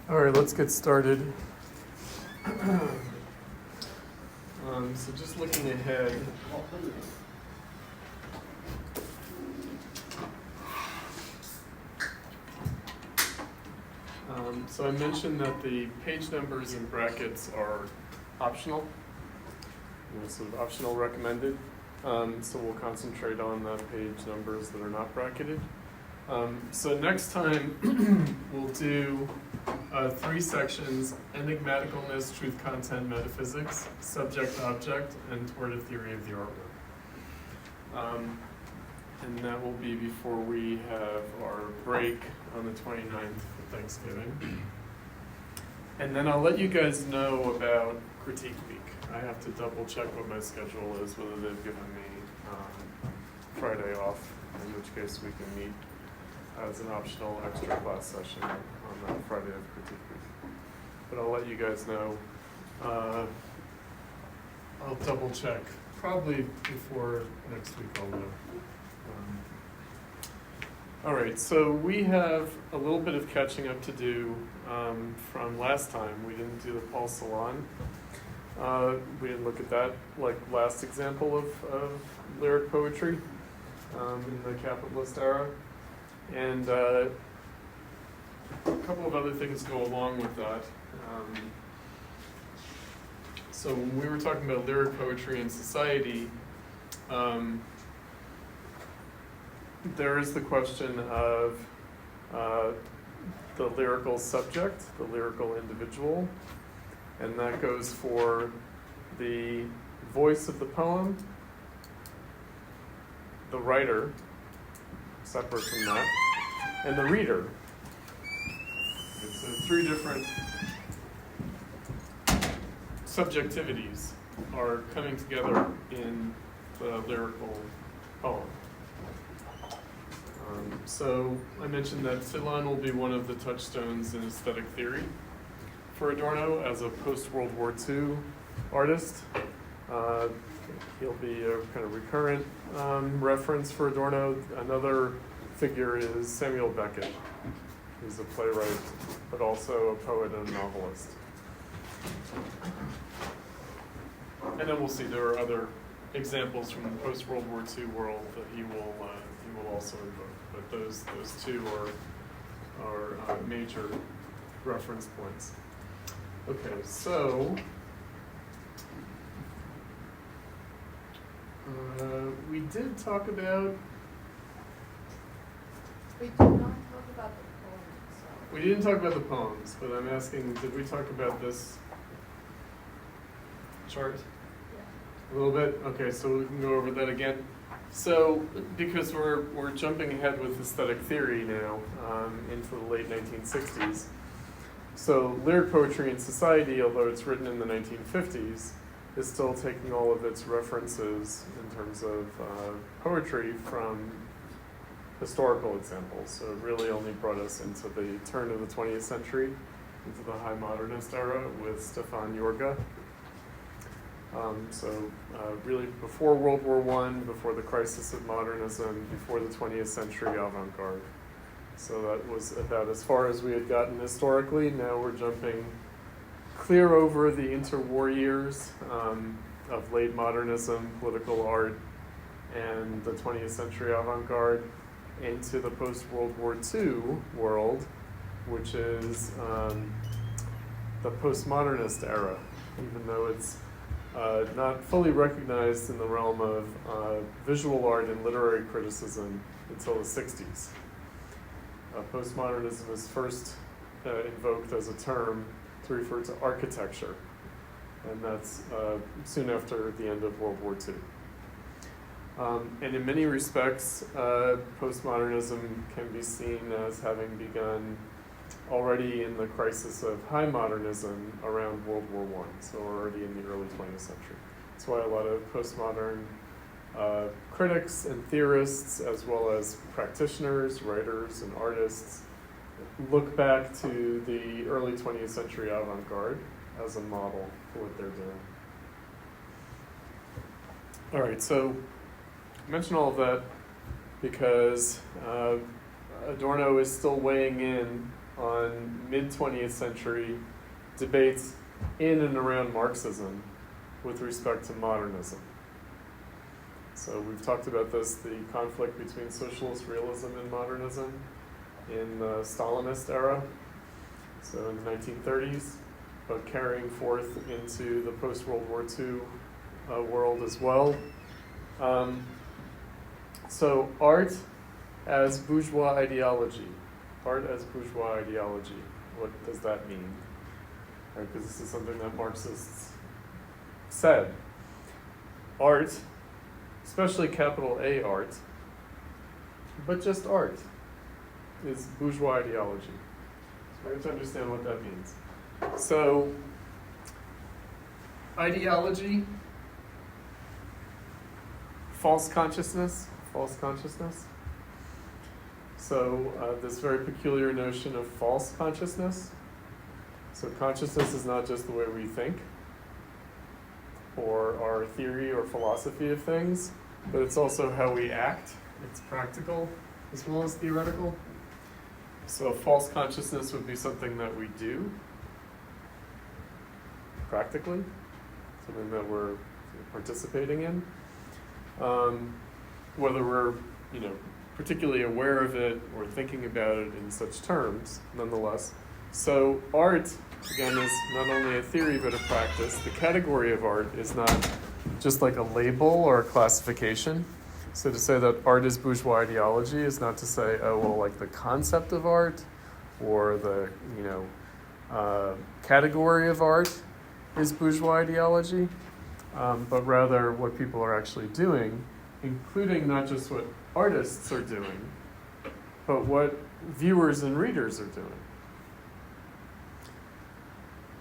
All right, let's get started. So just looking ahead. So I mentioned that the page numbers and brackets are optional, sort of optional recommended. So we'll concentrate on the page numbers that are not bracketed. So next time we'll do 3 sections: enigmaticalness, truth, content, metaphysics, subject, object, and toward a theory of the artwork. And that will be before we have our break on the 29th for Thanksgiving. And then I'll let you guys know about Critique Week. I have to double check what my schedule is, whether they've given me Friday off, in which case we can meet as an optional extra class session on that Friday of Critique Week. But I'll let you guys know. I'll double check. Probably before next week I'll know. All right, so we have a little bit of catching up to do from last time. We didn't do the Paul Celan. We didn't look at that like last example of lyric poetry in the capitalist era. And a couple of other things go along with that. So when we were talking about lyric poetry in society, there is the question of the lyrical subject, the lyrical individual, and that goes for the voice of the poem, the writer, separate from that, and the reader. So 3 different subjectivities are coming together in the lyrical poem. So I mentioned that Celan will be one of the touchstones in aesthetic theory for Adorno as a post-World War II artist. He'll be a kind of recurrent reference for Adorno. Another figure is Samuel Beckett. He's a playwright, but also a poet and a novelist. And then we'll see there are other examples from the post-World War II world that he will also invoke. But those 2 are major reference points. Okay, so we did talk about. We did not talk about the poems. So. We didn't talk about the poems, but I'm asking, did we talk about this chart? Yeah. A little bit? Okay, so we can go over that again. So, because we're jumping ahead with aesthetic theory now into the late 1960s. So lyric poetry in society, although it's written in the 1950s, is still taking all of its references in terms of poetry from historical examples. So it really only brought us into the turn of the 20th century, into the high modernist era with Stefan Jorge. Really before World War I, before the crisis of modernism, before the 20th century avant-garde. So that was about as far as we had gotten historically. Now we're jumping clear over the interwar years of late modernism, political art, and the 20th century avant-garde into the post-World War II world, which is the postmodernist era, even though it's not fully recognized in the realm of visual art and literary criticism until the 60s. Postmodernism is first invoked as a term to refer to architecture, and that's soon after the end of World War II. And in many respects, postmodernism can be seen as having begun already in the crisis of high modernism around World War I, so already in the early 20th century. That's why a lot of postmodern critics and theorists, as well as practitioners, writers, and artists, look back to the early 20th century avant-garde as a model for what they're doing. All right, so I mention all of that because Adorno is still weighing in on mid-20th century debates in and around Marxism with respect to modernism. So we've talked about this, the conflict between socialist realism and modernism in the Stalinist era, so in the 1930s, but carrying forth into the post-World War II world as well. So art as bourgeois ideology. Art as bourgeois ideology. What does that mean? Right, because this is something that Marxists said. Art, especially capital A art, but just art, is bourgeois ideology. So we have to understand what that means. So, ideology, false consciousness. So this very peculiar notion of false consciousness. So consciousness is not just the way we think, or our theory or philosophy of things, but it's also how we act. It's practical as well as theoretical. So a false consciousness would be something that we do practically, something that we're participating in. Whether we're, particularly aware of it or thinking about it in such terms, nonetheless. So art, again, is not only a theory but a practice. The category of art is not just like a label or a classification. So to say that art is bourgeois ideology is not to say, like the concept of art or the, category of art is bourgeois ideology, but rather what people are actually doing, including not just what artists are doing, but what viewers and readers are doing.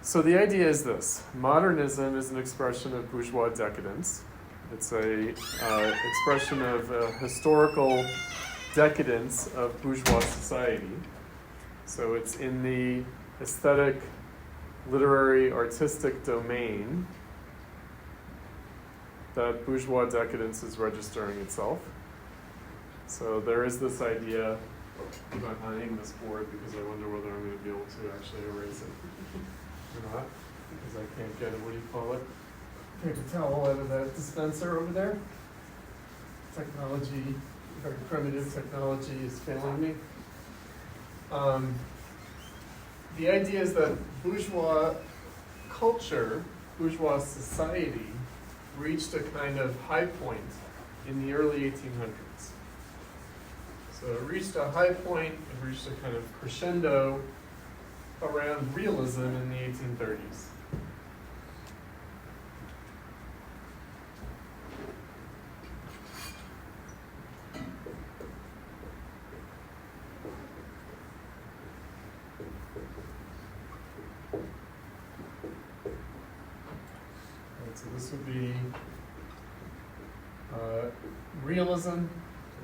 So the idea is this: modernism is an expression of bourgeois decadence. It's a expression of a historical decadence of bourgeois society. So it's in the aesthetic, literary, artistic domain that bourgeois decadence is registering itself. So there is this idea, I'm not hiding this board because I wonder whether I'm going to be able to actually erase it or not, because I can't get it, what do you call it? Take a towel out of that dispenser over there. Technology, very primitive technology is failing me. The idea is that bourgeois culture, bourgeois society, reached a kind of high point in the early 1800s. So it reached a high point, it reached a kind of crescendo around realism in the 1830s. So this would be realism,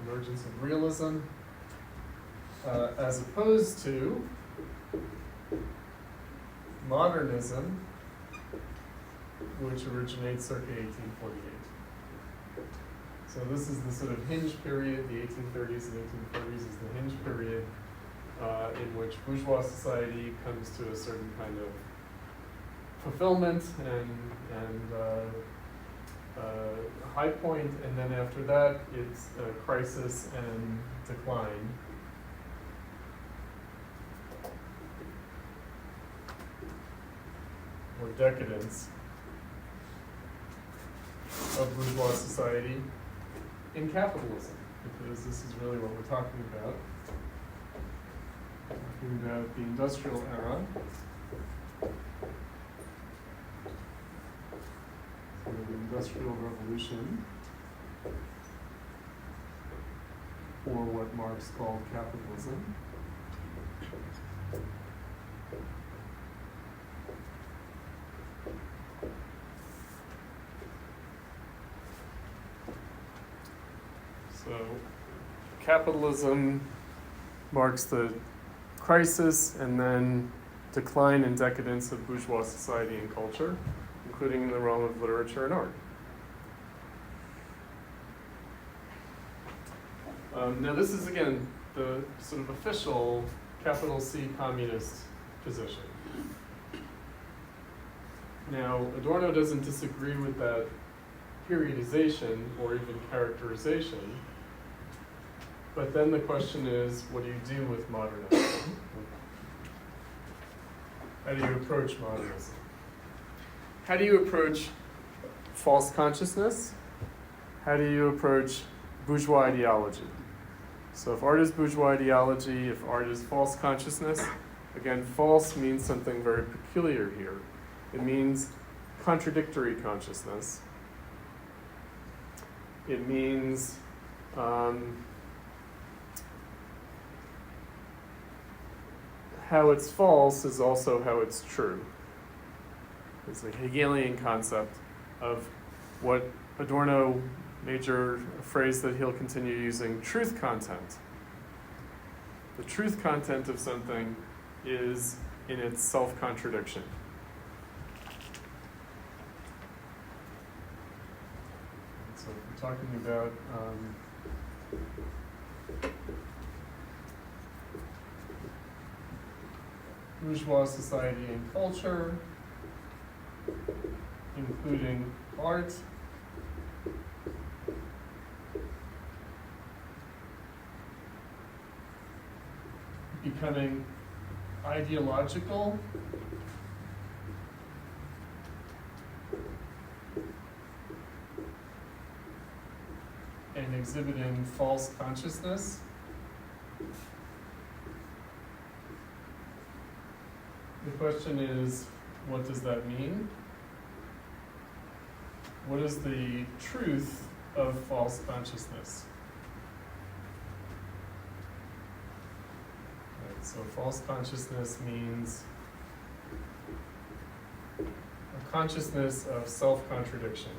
emergence of realism, as opposed to modernism, which originates circa 1848. So this is the sort of hinge period. The 1830s and 1840s is the hinge period in which bourgeois society comes to a certain kind of fulfillment and high point, and then after that it's a crisis and decline. Or decadence of bourgeois society in capitalism, because this is really what we're talking about. Talking about the industrial era. The Industrial Revolution, or what Marx called capitalism. So, capitalism marks the crisis and then decline and decadence of bourgeois society and culture, including in the realm of literature and art. Now this is, again, the sort of official capital C communist position. Now, Adorno doesn't disagree with that periodization or even characterization, but then the question is, what do you do with modernism? How do you approach modernism? How do you approach false consciousness? How do you approach bourgeois ideology? So if art is bourgeois ideology, if art is false consciousness, again, false means something very peculiar here. It means contradictory consciousness. It means how it's false is also how it's true. It's a Hegelian concept of what Adorno, major phrase that he'll continue using, truth content. The truth content of something is in its self-contradiction. So we're talking about bourgeois society and culture, including art, becoming ideological and exhibiting false consciousness. The question is, what does that mean? What is the truth of false consciousness? Right, so false consciousness means a consciousness of self-contradiction,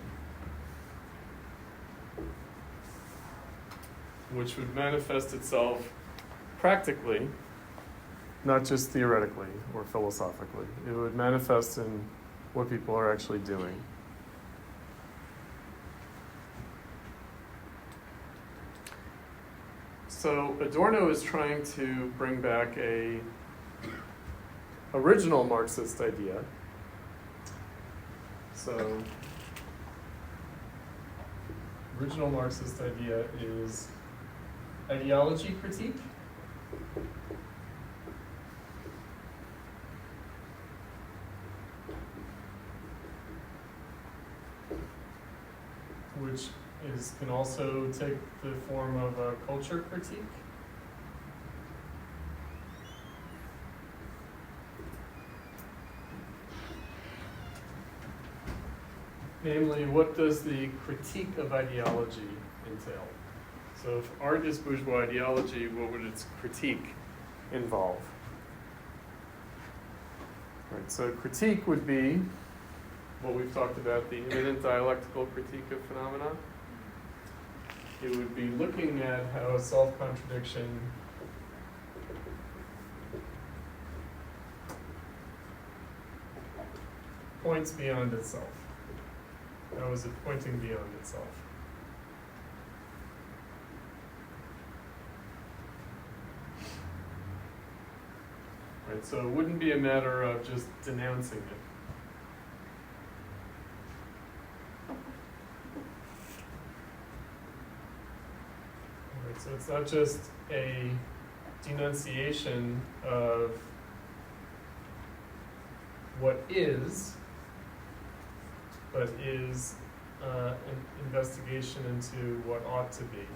which would manifest itself practically, not just theoretically or philosophically. It would manifest in what people are actually doing. So Adorno is trying to bring back a original Marxist idea. So original Marxist idea is ideology critique. Which can also take the form of a culture critique. Namely, what does the critique of ideology entail? So if art is bourgeois ideology, what would its critique involve? Right, so critique would be what we've talked about, the immanent dialectical critique of phenomena. It would be looking at how self-contradiction points beyond itself. How is it pointing beyond itself? Right, so it wouldn't be a matter of just denouncing it. So it's not just a denunciation of what is, but is an investigation into what ought to be.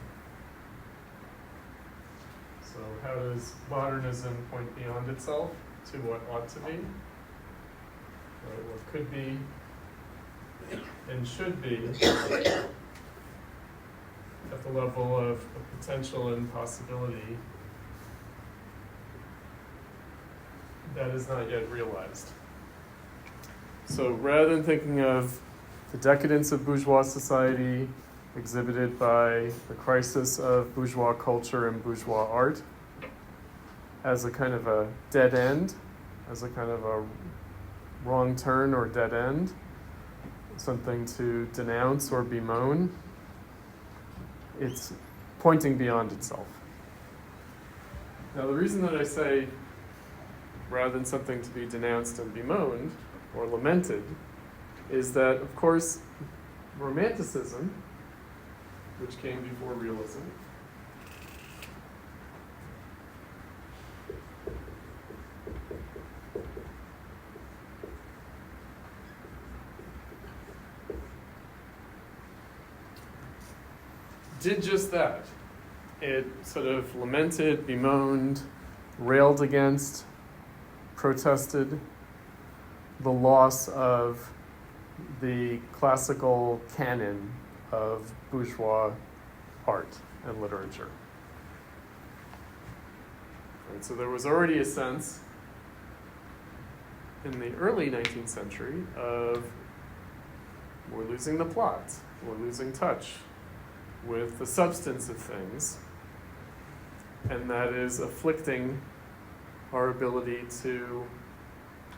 So how does modernism point beyond itself to what ought to be? Right, what could be and should be at the level of a potential and possibility that is not yet realized. So rather than thinking of the decadence of bourgeois society exhibited by the crisis of bourgeois culture and bourgeois art as a kind of a dead end, as a kind of a wrong turn or dead end, something to denounce or bemoan, it's pointing beyond itself. Now, the reason that I say rather than something to be denounced and bemoaned or lamented is that, of course, Romanticism, which came before realism, did just that. It sort of lamented, bemoaned, railed against, protested the loss of the classical canon of bourgeois art and literature. And so there was already a sense in the early 19th century of we're losing the plot, we're losing touch with the substance of things, and that is afflicting our ability to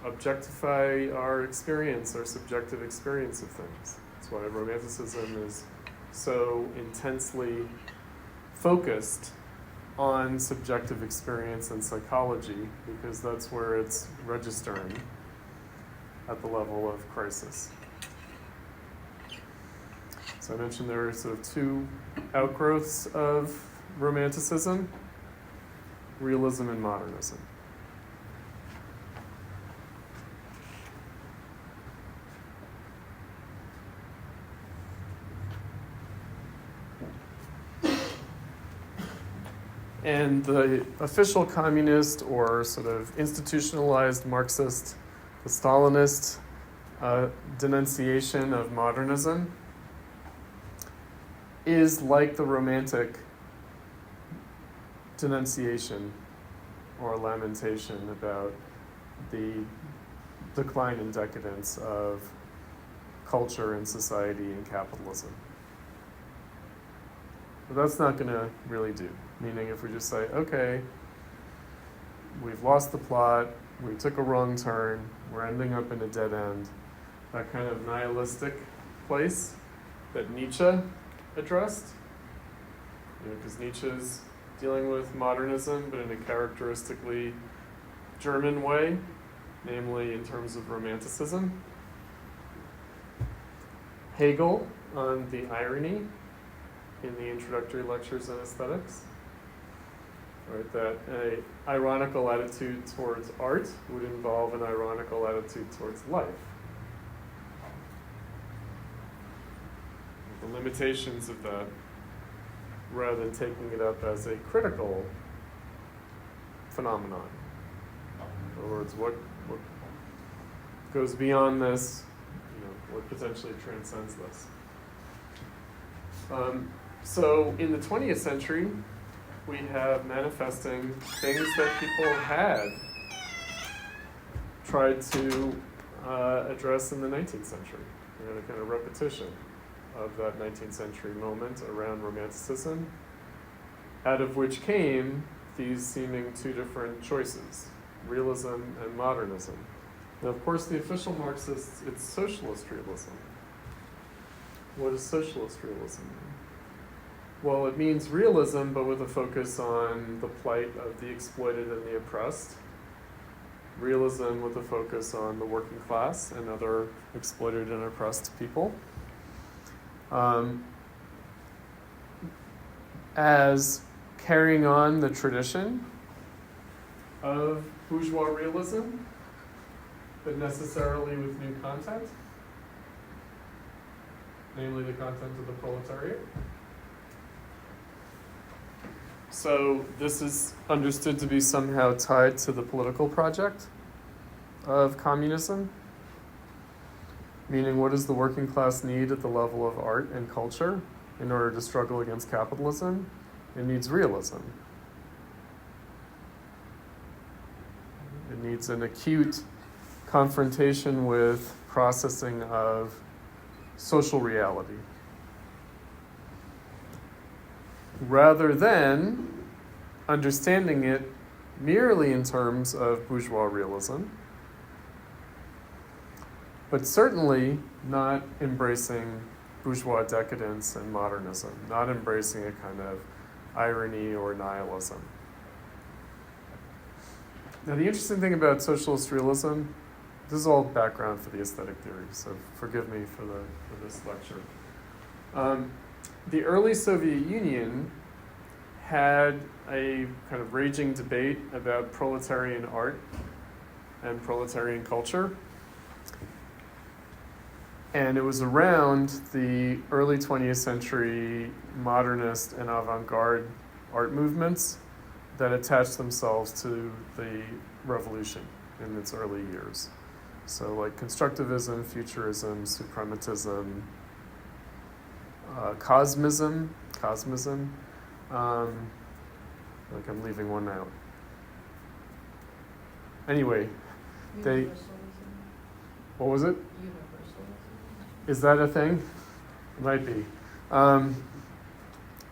objectify our experience, our subjective experience of things. That's why Romanticism is so intensely focused on subjective experience and psychology, because that's where it's registering at the level of crisis. So I mentioned there are sort of two outgrowths of Romanticism: realism and modernism. And the official communist or sort of institutionalized Marxist, the Stalinist denunciation of modernism is like the Romantic denunciation or lamentation about the decline and decadence of culture and society and capitalism. But that's not going to really do. Meaning if we just say, okay, we've lost the plot, we took a wrong turn, we're ending up in a dead end, that kind of nihilistic place that Nietzsche addressed, because Nietzsche's dealing with modernism, but in a characteristically German way, namely in terms of Romanticism. Hegel on the irony in the introductory lectures on aesthetics, right? That an ironical attitude towards art would involve an ironical attitude towards life. The limitations of that, rather than taking it up as a critical phenomenon. In other words, what goes beyond this, what potentially transcends this. So in the 20th century, we have manifesting things that people had tried to address in the 19th century. We had a kind of repetition of that 19th century moment around Romanticism, out of which came these seeming two different choices, realism and modernism. Now, of course, the official Marxists, it's socialist realism. What does socialist realism mean? Well, it means realism, but with a focus on the plight of the exploited and the oppressed. Realism with a focus on the working class and other exploited and oppressed people. As carrying on the tradition of bourgeois realism, but necessarily with new content, namely the content of the proletariat. So this is understood to be somehow tied to the political project of communism, meaning what does the working class need at the level of art and culture in order to struggle against capitalism? It needs realism. It needs an acute confrontation with processing of social reality, rather than understanding it merely in terms of bourgeois realism, but certainly not embracing bourgeois decadence and modernism, not embracing a kind of irony or nihilism. Now, the interesting thing about socialist realism, this is all background for the aesthetic theory, so forgive me for this lecture. The early Soviet Union had a kind of raging debate about proletarian art and proletarian culture. And it was around the early 20th century modernist and avant-garde art movements that attached themselves to the revolution in its early years. So like constructivism, futurism, suprematism, cosmism, like I'm leaving one out. Anyway, what was it? Is that a thing? It might be.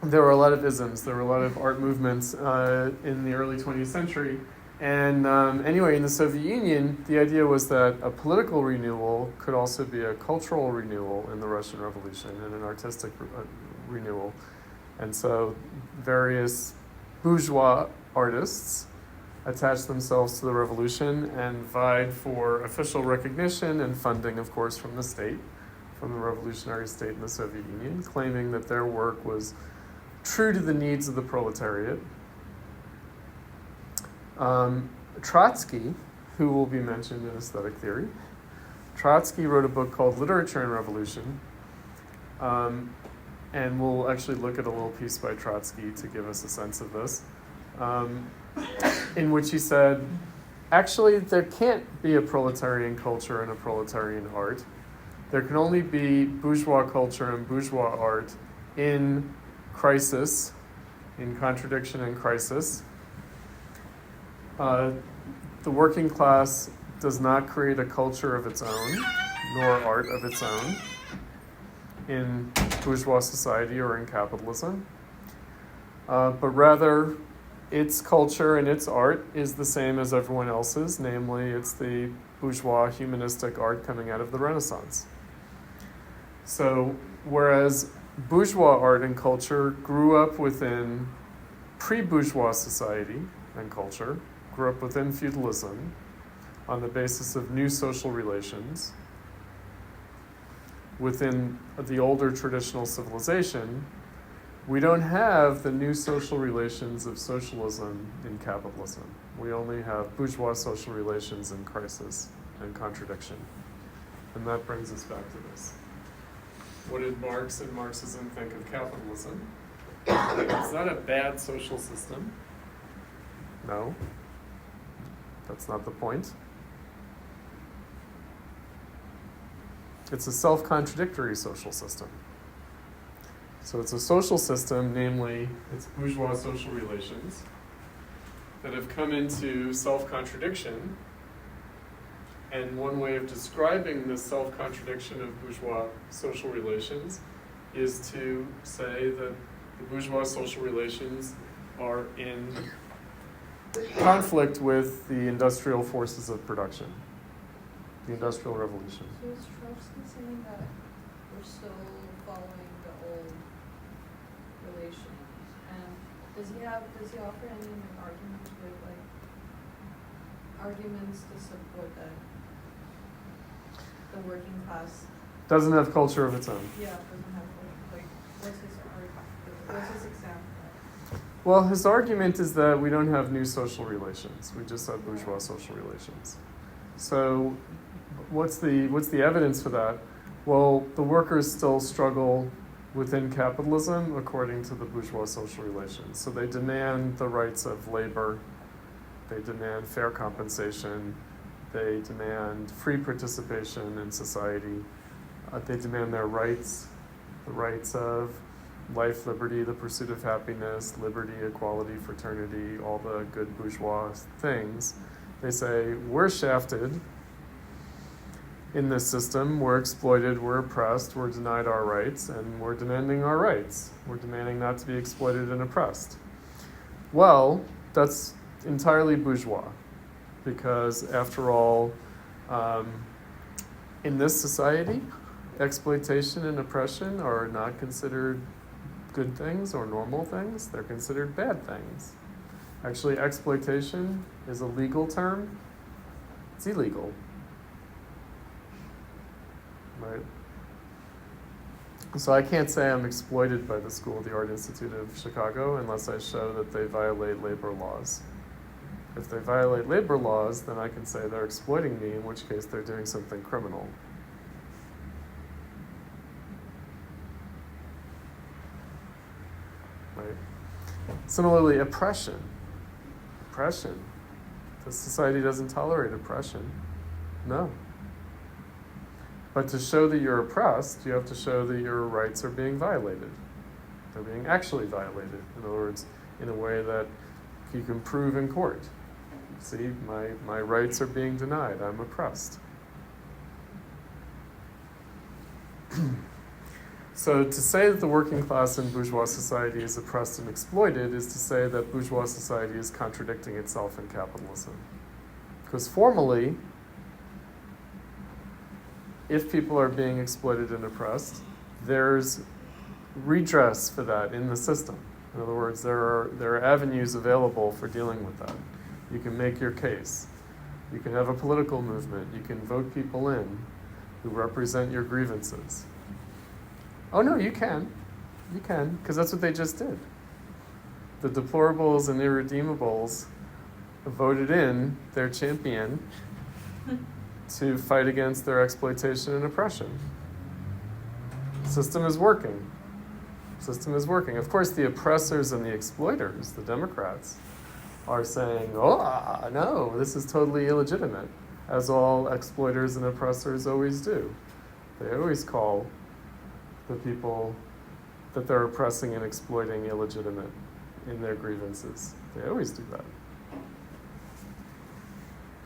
There were a lot of isms. There were a lot of art movements in the early 20th century. And anyway, in the Soviet Union, the idea was that a political renewal could also be a cultural renewal in the Russian Revolution and an artistic renewal. And so various bourgeois artists attached themselves to the revolution and vied for official recognition and funding, of course, from the state, from the revolutionary state in the Soviet Union, claiming that their work was true to the needs of the proletariat. Trotsky, who will be mentioned in aesthetic theory, Trotsky wrote a book called Literature and Revolution, and we'll actually look at a little piece by Trotsky to give us a sense of this, in which he said, actually, there can't be a proletarian culture and a proletarian art. There can only be bourgeois culture and bourgeois art in crisis, in contradiction and crisis. The working class does not create a culture of its own, nor art of its own, in bourgeois society or in capitalism, but rather its culture and its art is the same as everyone else's, namely it's the bourgeois humanistic art coming out of the Renaissance. So whereas bourgeois art and culture grew up within pre-bourgeois society and culture, grew up within feudalism on the basis of new social relations, within the older traditional civilization, we don't have the new social relations of socialism in capitalism. We only have bourgeois social relations in crisis and contradiction. And that brings us back to this. What did Marx and Marxism think of capitalism? It's not a bad social system. No. That's not the point. It's a self-contradictory social system. So it's a social system, namely, it's bourgeois social relations that have come into self-contradiction. And one way of describing the self-contradiction of bourgeois social relations is to say that the bourgeois social relations are in conflict with the industrial forces of production, the Industrial Revolution. So is Trotsky saying that we're still following the old relations? And does he offer any arguments to support that the working class Doesn't have culture of its own. doesn't have what's his argument? What's his example? Well, his argument is that we don't have new social relations. We just have bourgeois social relations. So what's the evidence for that? Well, the workers still struggle within capitalism according to the bourgeois social relations. So they demand the rights of labor, they demand fair compensation, they demand free participation in society, they demand their rights, the rights of life, liberty, the pursuit of happiness, liberty, equality, fraternity, all the good bourgeois things. They say, we're shafted in this system, we're exploited, we're oppressed, we're denied our rights, and we're demanding our rights. We're demanding not to be exploited and oppressed. Well, that's entirely bourgeois, because after all, in this society, exploitation and oppression are not considered good things or normal things. They're considered bad things. Actually, exploitation is a legal term. It's illegal. Right? So I can't say I'm exploited by the School of the Art Institute of Chicago unless I show that they violate labor laws. If they violate labor laws, then I can say they're exploiting me, in which case they're doing something criminal. Right? Similarly, oppression. Oppression. The society doesn't tolerate oppression. No. But to show that you're oppressed, you have to show that your rights are being violated. They're being actually violated. In other words, in a way that you can prove in court. See, my rights are being denied. I'm oppressed. So to say that the working class in bourgeois society is oppressed and exploited is to say that bourgeois society is contradicting itself in capitalism. Because formally, if people are being exploited and oppressed, there's redress for that in the system. In other words, there are avenues available for dealing with that. You can make your case. You can have a political movement. You can vote people in who represent your grievances. Oh no, you can. You can, because that's what they just did. The deplorables and irredeemables voted in their champion to fight against their exploitation and oppression. The system is working. The system is working. Of course, the oppressors and the exploiters, the Democrats, are saying, oh, no, this is totally illegitimate, as all exploiters and oppressors always do. They always call the people that they're oppressing and exploiting illegitimate in their grievances. They always do that.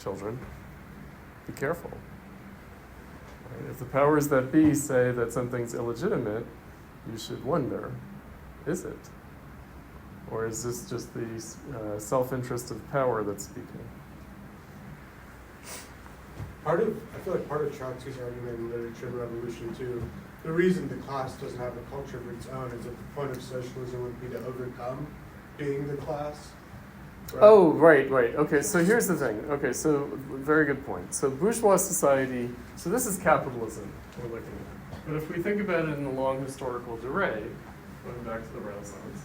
Children, be careful. Right? If the powers that be say that something's illegitimate, you should wonder, is it? Or is this just the self-interest of power that's speaking? I feel like part of Trotsky's argument in Literature and Revolution too, the reason the class doesn't have a culture of its own is that the point of socialism would be to overcome being the class. Right? Oh, right. Okay, so here's the thing. Okay, so very good point. So bourgeois society, so this is capitalism we're looking at. But if we think about it in a long historical array, going back to the Renaissance,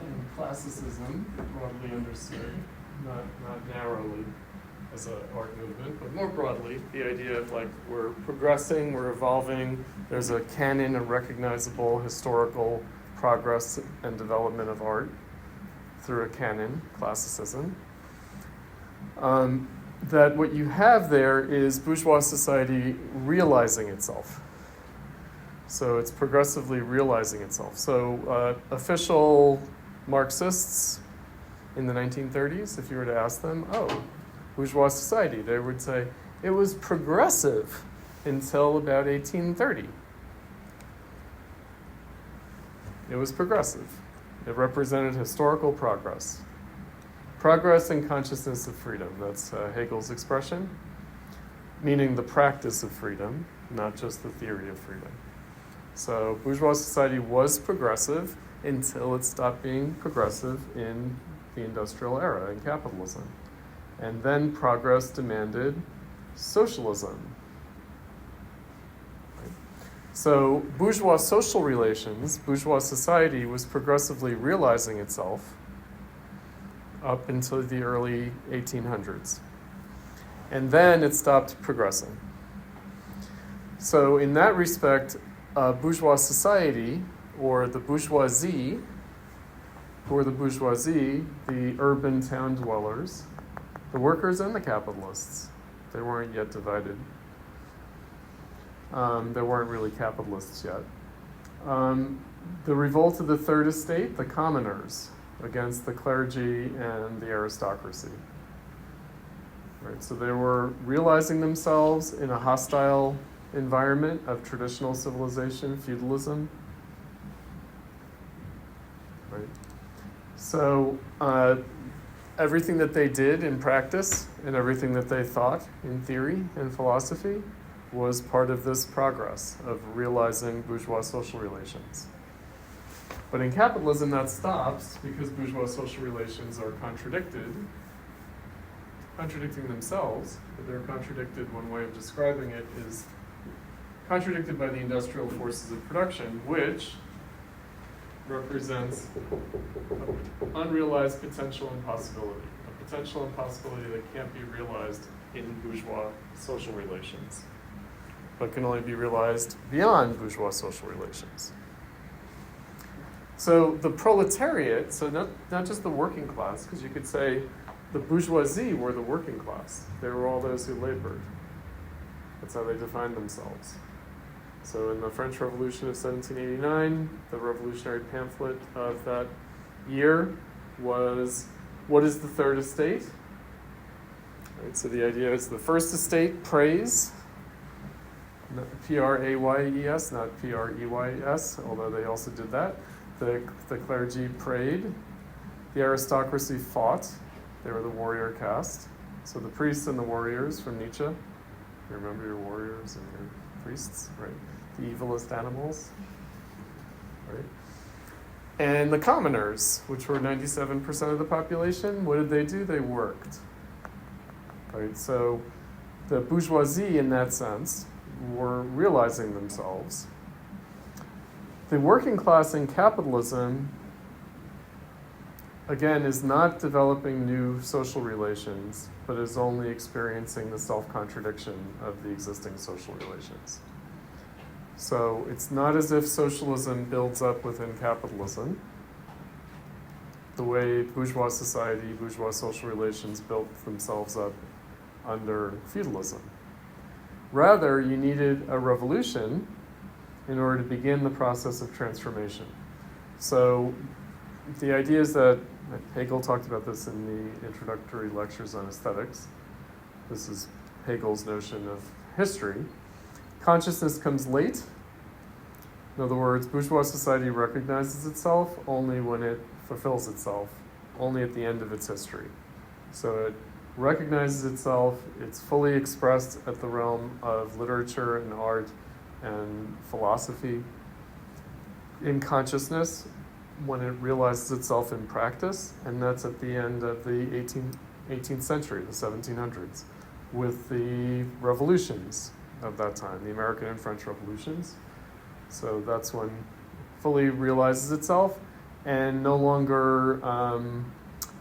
and classicism, broadly understood, not narrowly as an art movement, but more broadly, the idea of like we're progressing, we're evolving, there's a canon of recognizable historical progress and development of art through a canon, classicism. That what you have there is bourgeois society realizing itself. So it's progressively realizing itself. So official Marxists in the 1930s, if you were to ask them, oh, bourgeois society, they would say, it was progressive until about 1830. It was progressive. It represented historical progress. Progress in consciousness of freedom, that's Hegel's expression, meaning the practice of freedom, not just the theory of freedom. So bourgeois society was progressive until it stopped being progressive in the industrial era, in capitalism. And then progress demanded socialism. Right? So bourgeois social relations, bourgeois society was progressively realizing itself up until the early 1800s. And then it stopped progressing. So in that respect, bourgeois society, or the bourgeoisie, who are the bourgeoisie, the urban town dwellers, the workers and the capitalists. They weren't yet divided. They weren't really capitalists yet. The revolt of the Third Estate, the commoners, against the clergy and the aristocracy. Right, so they were realizing themselves in a hostile environment of traditional civilization, feudalism. Right. So everything that they did in practice and everything that they thought in theory and philosophy was part of this progress of realizing bourgeois social relations. But in capitalism, that stops because bourgeois social relations are contradicting themselves. But they're contradicted, one way of describing it is contradicted by the industrial forces of production, which represents unrealized potential and possibility. A potential and possibility that can't be realized in bourgeois social relations, but can only be realized beyond bourgeois social relations. So the proletariat, so not just the working class, because you could say the bourgeoisie were the working class. They were all those who labored. That's how they defined themselves. So in the French Revolution of 1789, the revolutionary pamphlet of that year was, what is the third estate? Right, so the idea is the first estate, praise, P-R-A-Y-E-S, not P-R-E-Y-S, although they also did that. The clergy prayed. The aristocracy fought. They were the warrior caste. So the priests and the warriors from Nietzsche. You remember your warriors and your priests, right? The evilest animals, right? And the commoners, which were 97% of the population, what did they do? They worked, right? So the bourgeoisie, in that sense, were realizing themselves. The working class in capitalism, again, is not developing new social relations, but is only experiencing the self-contradiction of the existing social relations. So it's not as if socialism builds up within capitalism, the way bourgeois society, bourgeois social relations built themselves up under feudalism. Rather, you needed a revolution in order to begin the process of transformation. So the idea is that Hegel talked about this in the introductory lectures on aesthetics. This is Hegel's notion of history. Consciousness comes late. In other words, bourgeois society recognizes itself only when it fulfills itself, only at the end of its history. So it recognizes itself, it's fully expressed at the realm of literature and art and philosophy. In consciousness, when it realizes itself in practice, and that's at the end of the 18th century, the 1700s, with the revolutions of that time, the American and French revolutions. So that's when it fully realizes itself and no longer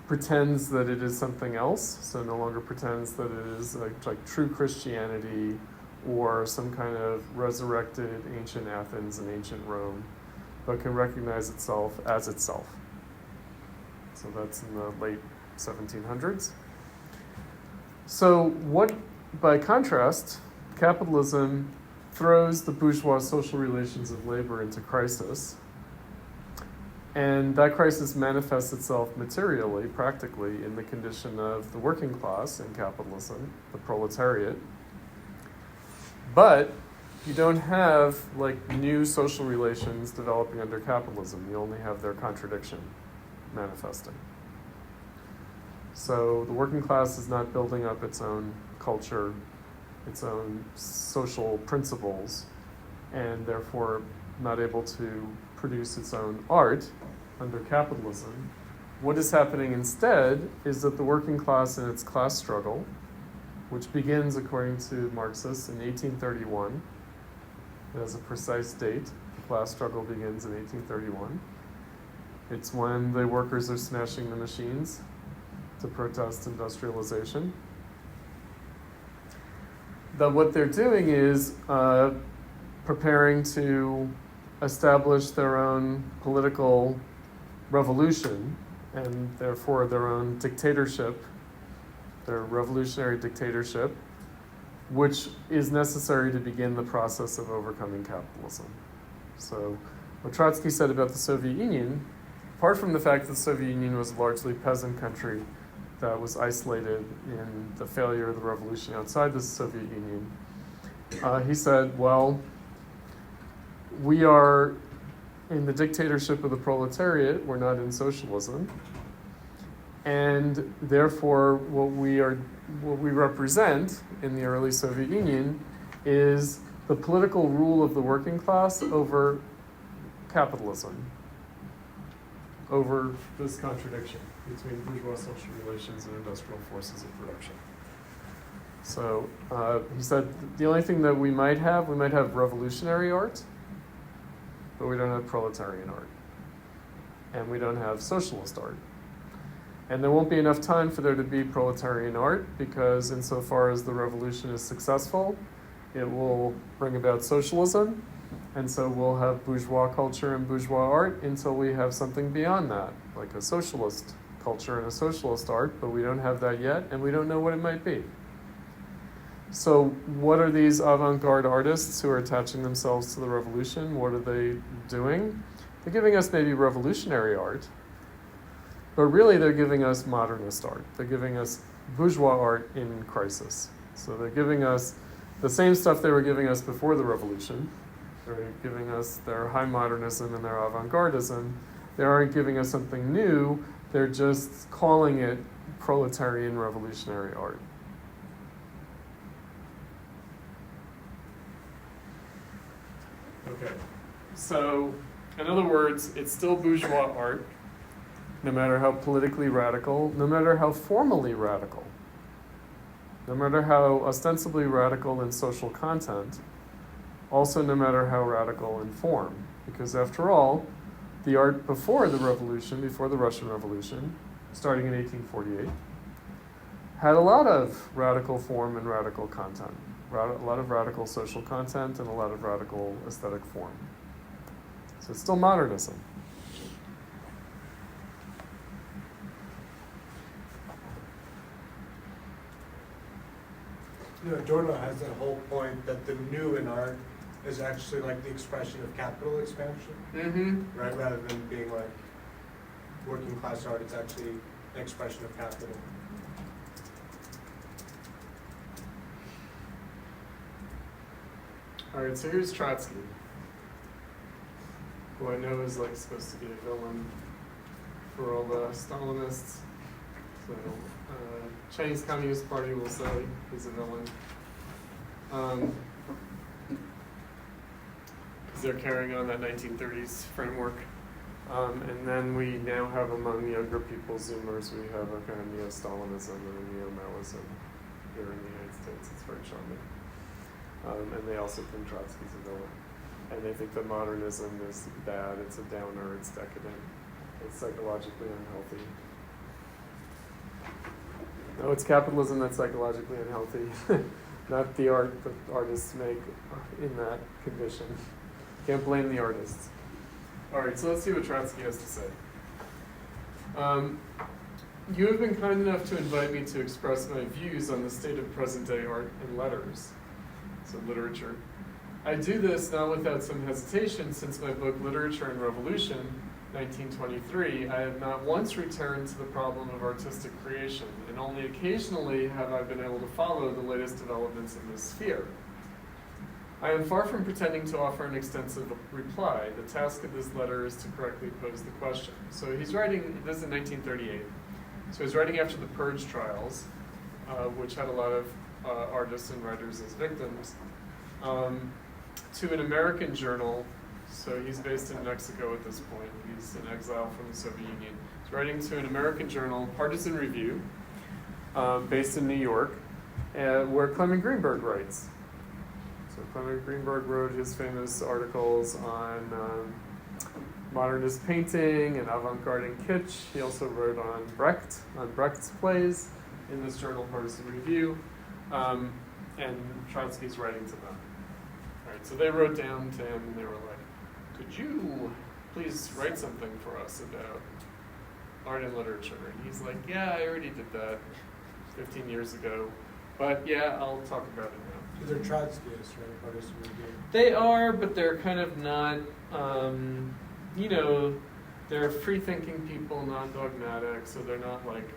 pretends that it is something else, so no longer pretends that it is like true Christianity or some kind of resurrected ancient Athens and ancient Rome, but can recognize itself as itself. So that's in the late 1700s. So what, by contrast, capitalism throws the bourgeois social relations of labor into crisis, and that crisis manifests itself materially, practically, in the condition of the working class in capitalism, the proletariat. But you don't have new social relations developing under capitalism. You only have their contradiction manifesting. So the working class is not building up its own culture, its own social principles, and therefore not able to produce its own art under capitalism. What is happening instead is that the working class in its class struggle, which begins, according to Marxists, in 1831, it has a precise date. The class struggle begins in 1831. It's when the workers are smashing the machines to protest industrialization. That what they're doing is preparing to establish their own political revolution and therefore their own dictatorship, their revolutionary dictatorship, which is necessary to begin the process of overcoming capitalism. So what Trotsky said about the Soviet Union, apart from the fact that the Soviet Union was a largely peasant country that was isolated in the failure of the revolution outside the Soviet Union, he said, well, we are in the dictatorship of the proletariat, we're not in socialism, and therefore what we represent in the early Soviet Union is the political rule of the working class over capitalism, over this contradiction between bourgeois social relations and industrial forces of production. So he said the only thing that we might have revolutionary art, but we don't have proletarian art. And we don't have socialist art. And there won't be enough time for there to be proletarian art because insofar as the revolution is successful, it will bring about socialism. And so we'll have bourgeois culture and bourgeois art until we have something beyond that, like a socialist culture and a socialist art, but we don't have that yet, and we don't know what it might be. So what are these avant-garde artists who are attaching themselves to the revolution? What are they doing? They're giving us maybe revolutionary art, but really they're giving us modernist art. They're giving us bourgeois art in crisis. So they're giving us the same stuff they were giving us before the revolution. They're giving us their high modernism and their avant-gardism. They aren't giving us something new. They're just calling it proletarian revolutionary art. Okay, so in other words, it's still bourgeois art, no matter how politically radical, no matter how formally radical, no matter how ostensibly radical in social content, also no matter how radical in form. Because after all, the art before the revolution, before the Russian Revolution, starting in 1848, had a lot of radical form and radical content. A lot of radical social content and a lot of radical aesthetic form. So it's still modernism. You know, Adorno has that whole point that the new in art is actually like the expression of capital expansion, Mm-hmm. right? Rather than being like working class art, it's actually an expression of capital. All right, so here's Trotsky, who I know is like supposed to be a villain for all the Stalinists. So Chinese Communist Party will say he's a villain. Because they're carrying on that 1930s framework. And then we now have among younger people, Zoomers, we have a kind of neo-Stalinism and a neo-Maoism here in the United States. It's very charming. And they also think Trotsky's a villain. And they think that modernism is bad, it's a downer, it's decadent, it's psychologically unhealthy. No, it's capitalism that's psychologically unhealthy, not the art that artists make in that condition. Can't blame the artists. All right, so let's see what Trotsky has to say. You have been kind enough to invite me to express my views on the state of present-day art and letters, so literature. I do this not without some hesitation, since my book Literature and Revolution, 1923, I have not once returned to the problem of artistic creation, and only occasionally have I been able to follow the latest developments in this sphere. I am far from pretending to offer an extensive reply. The task of this letter is to correctly pose the question. So he's writing, this is in 1938, so he's writing after the Purge trials, which had a lot of artists and writers as victims, to an American journal. So he's based in Mexico at this point. He's in exile from the Soviet Union. He's writing to an American journal, Partisan Review, based in New York, where Clement Greenberg writes. So Clement Greenberg wrote his famous articles on modernist painting and avant-garde and kitsch. He also wrote on Brecht's plays in this journal, Partisan Review, and Trotsky's writing to them. All right, so they wrote down to him, and they were like, could you please write something for us about art and literature? And he's like, yeah, I already did that 15 years ago, but yeah, I'll talk about it now. Because they're Trotskyists, right? Partisan Review. They are, but they're kind of not, they're free-thinking people, non-dogmatic, so they're not like,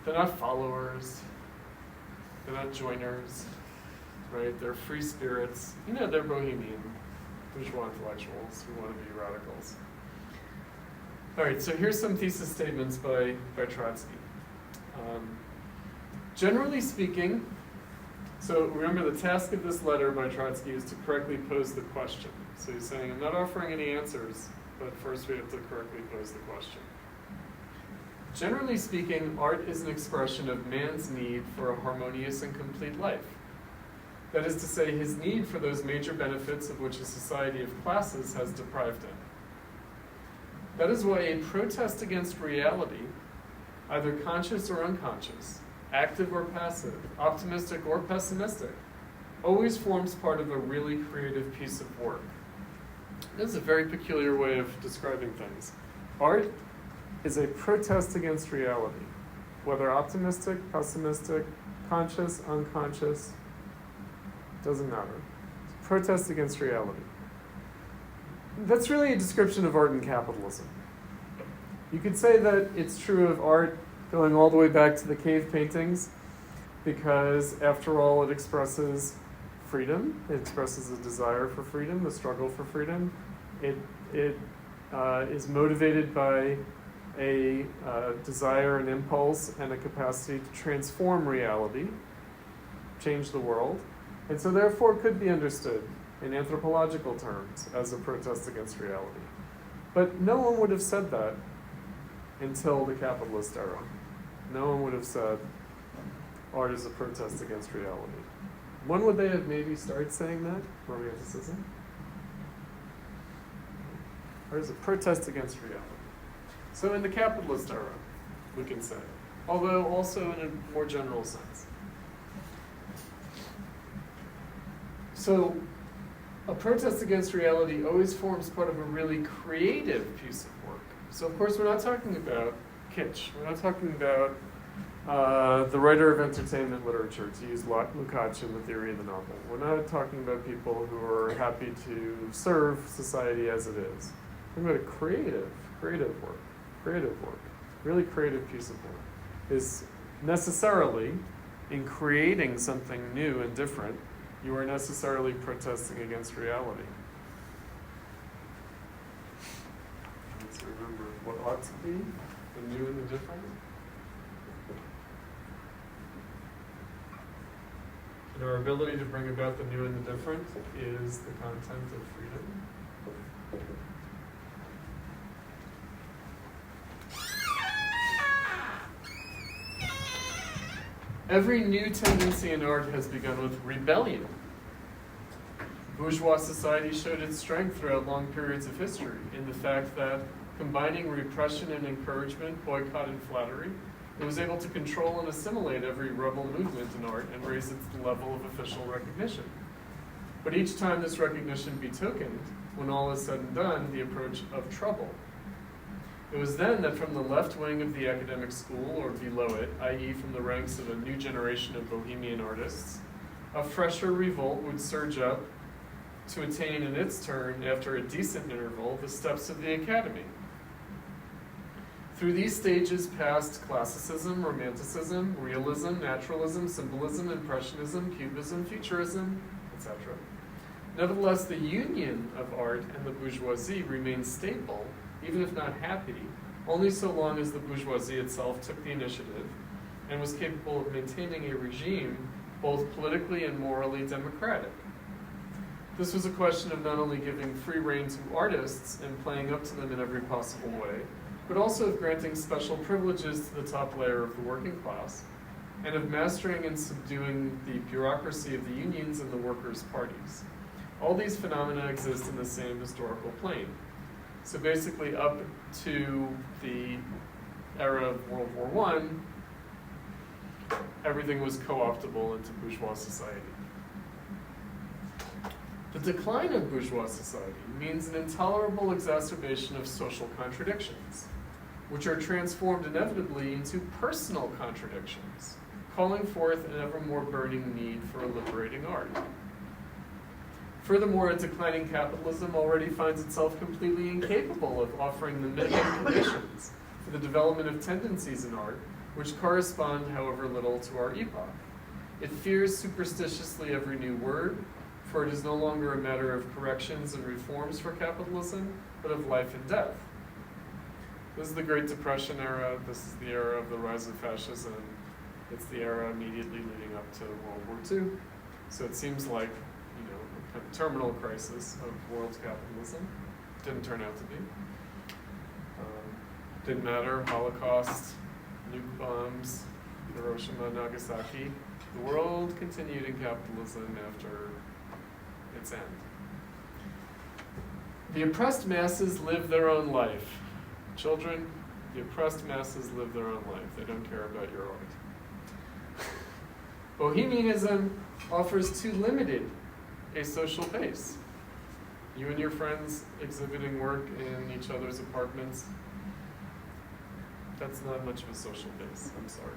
they're not followers, they're not joiners, right? They're free spirits. They're bohemian, bourgeois intellectuals who want to be radicals. All right, so here's some thesis statements by Trotsky. Generally speaking, So remember, the task of this letter by Trotsky is to correctly pose the question. So he's saying, I'm not offering any answers, but first we have to correctly pose the question. Generally speaking, art is an expression of man's need for a harmonious and complete life. That is to say, his need for those major benefits of which a society of classes has deprived him. That is why a protest against reality, either conscious or unconscious, active or passive, optimistic or pessimistic, always forms part of a really creative piece of work. This is a very peculiar way of describing things. Art is a protest against reality, whether optimistic, pessimistic, conscious, unconscious, doesn't matter. It's a protest against reality. That's really a description of art in capitalism. You could say that it's true of art going all the way back to the cave paintings, because after all, it expresses freedom. It expresses a desire for freedom, a struggle for freedom. It is motivated by a desire, an impulse, and a capacity to transform reality, change the world, and so therefore could be understood in anthropological terms as a protest against reality. But no one would have said that until the capitalist era. No one would have said art is a protest against reality. When would they have maybe started saying that? Romanticism? Art is a protest against reality. So in the capitalist era, we can say, although also in a more general sense. So a protest against reality always forms part of a really creative piece of work. So of course we're not talking about kitsch. We're not talking about the writer of entertainment literature, to use Lukács in the theory of the novel. We're not talking about people who are happy to serve society as it is. We're talking about a creative work, really creative piece of work, is necessarily, in creating something new and different, you are necessarily protesting against reality. Let's remember what ought to be, the new and the different. And our ability to bring about the new and the different is the content of freedom. Every new tendency in art has begun with rebellion. Bourgeois society showed its strength throughout long periods of history in the fact that, combining repression and encouragement, boycott and flattery, it was able to control and assimilate every rebel movement in art and raise its level of official recognition. But each time this recognition betokened, when all is said and done, the approach of trouble. It was then that from the left wing of the academic school, or below it, i.e. from the ranks of a new generation of bohemian artists, a fresher revolt would surge up to attain in its turn, after a decent interval, the steps of the academy. Through these stages passed classicism, romanticism, realism, naturalism, symbolism, impressionism, cubism, futurism, etc. Nevertheless, the union of art and the bourgeoisie remained stable, even if not happy, only so long as the bourgeoisie itself took the initiative and was capable of maintaining a regime both politically and morally democratic. This was a question of not only giving free rein to artists and playing up to them in every possible way, but also of granting special privileges to the top layer of the working class, and of mastering and subduing the bureaucracy of the unions and the workers' parties. All these phenomena exist in the same historical plane. So basically up to the era of World War I, everything was co-optable into bourgeois society. The decline of bourgeois society means an intolerable exacerbation of social contradictions, which are transformed inevitably into personal contradictions, calling forth an ever more burning need for a liberating art. Furthermore, a declining capitalism already finds itself completely incapable of offering the minimum conditions for the development of tendencies in art which correspond, however little, to our epoch. It fears superstitiously every new word, for it is no longer a matter of corrections and reforms for capitalism, but of life and death. This is the Great Depression era. This is the era of the rise of fascism. It's the era immediately leading up to World War II. So it seems like, a kind of terminal crisis of world capitalism. Didn't turn out to be. Didn't matter, Holocaust, nuke bombs, Hiroshima, Nagasaki. The world continued in capitalism after its end. The oppressed masses live their own life. Children, the oppressed masses live their own life. They don't care about your art. Bohemianism offers too limited a social base. You and your friends exhibiting work in each other's apartments, that's not much of a social base, I'm sorry.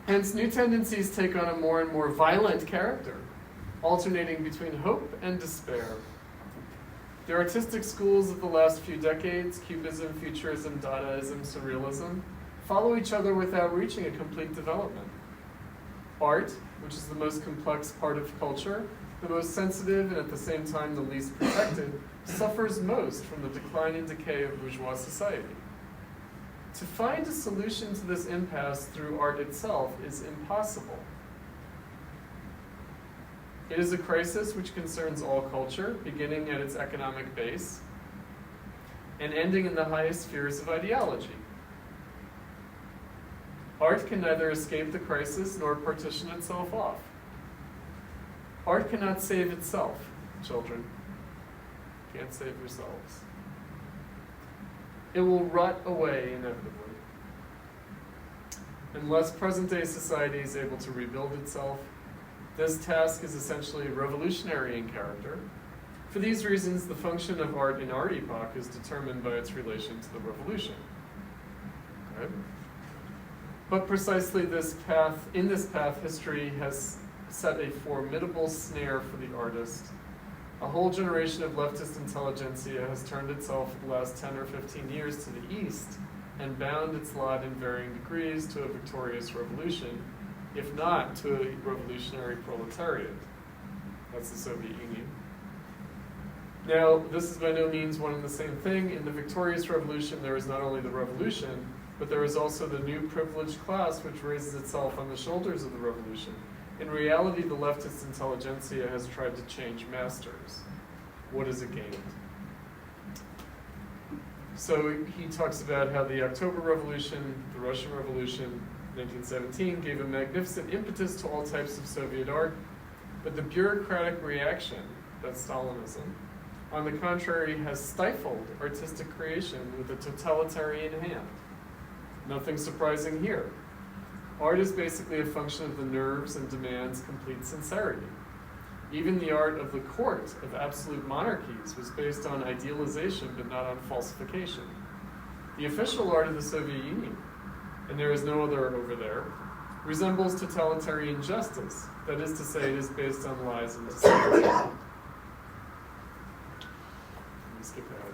Hence, new tendencies take on a more and more violent character, alternating between hope and despair. The artistic schools of the last few decades, Cubism, Futurism, Dadaism, Surrealism, follow each other without reaching a complete development. Art, which is the most complex part of culture, the most sensitive and at the same time the least protected, suffers most from the decline and decay of bourgeois society. To find a solution to this impasse through art itself is impossible. It is a crisis which concerns all culture, beginning at its economic base and ending in the highest spheres of ideology. Art can neither escape the crisis nor partition itself off. Art cannot save itself, children. Can't save yourselves. It will rot away inevitably. Unless present-day society is able to rebuild itself, this task is essentially revolutionary in character. For these reasons, the function of art in our epoch is determined by its relation to the revolution. Okay? But precisely in this path, history has set a formidable snare for the artist. A whole generation of leftist intelligentsia has turned itself for the last 10 or 15 years to the east and bound its lot in varying degrees to a victorious revolution, if not to a revolutionary proletariat. That's the Soviet Union. Now, this is by no means one and the same thing. In the victorious revolution, there is not only the revolution, but there is also the new privileged class which raises itself on the shoulders of the revolution. In reality, the leftist intelligentsia has tried to change masters. What has it gained? So he talks about how the October Revolution, the Russian Revolution, 1917, gave a magnificent impetus to all types of Soviet art, but the bureaucratic reaction, that's Stalinism, on the contrary, has stifled artistic creation with a totalitarian hand. Nothing surprising here. Art is basically a function of the nerves and demands complete sincerity. Even the art of the court of absolute monarchies was based on idealization but not on falsification. The official art of the Soviet Union, and there is no other over there, resembles totalitarian justice. That is to say, it is based on lies and deception. Let me skip ahead.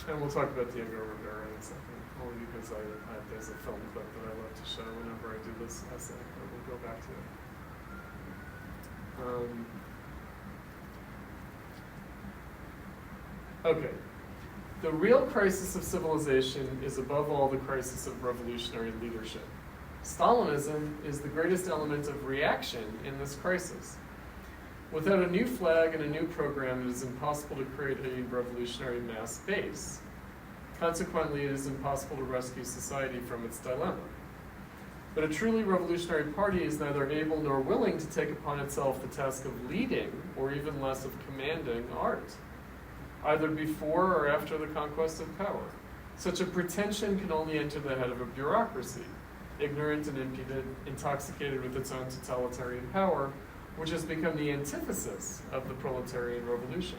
And we'll talk about Diego Rivera in a second, only because there's a film clip that I love to show whenever I do this essay, but we'll go back to it. Okay. The real crisis of civilization is above all the crisis of revolutionary leadership. Stalinism is the greatest element of reaction in this crisis. Without a new flag and a new program, it is impossible to create a revolutionary mass base. Consequently, it is impossible to rescue society from its dilemma. But a truly revolutionary party is neither able nor willing to take upon itself the task of leading, or even less of commanding, art, either before or after the conquest of power. Such a pretension can only enter the head of a bureaucracy, ignorant and impudent, intoxicated with its own totalitarian power, which has become the antithesis of the proletarian revolution.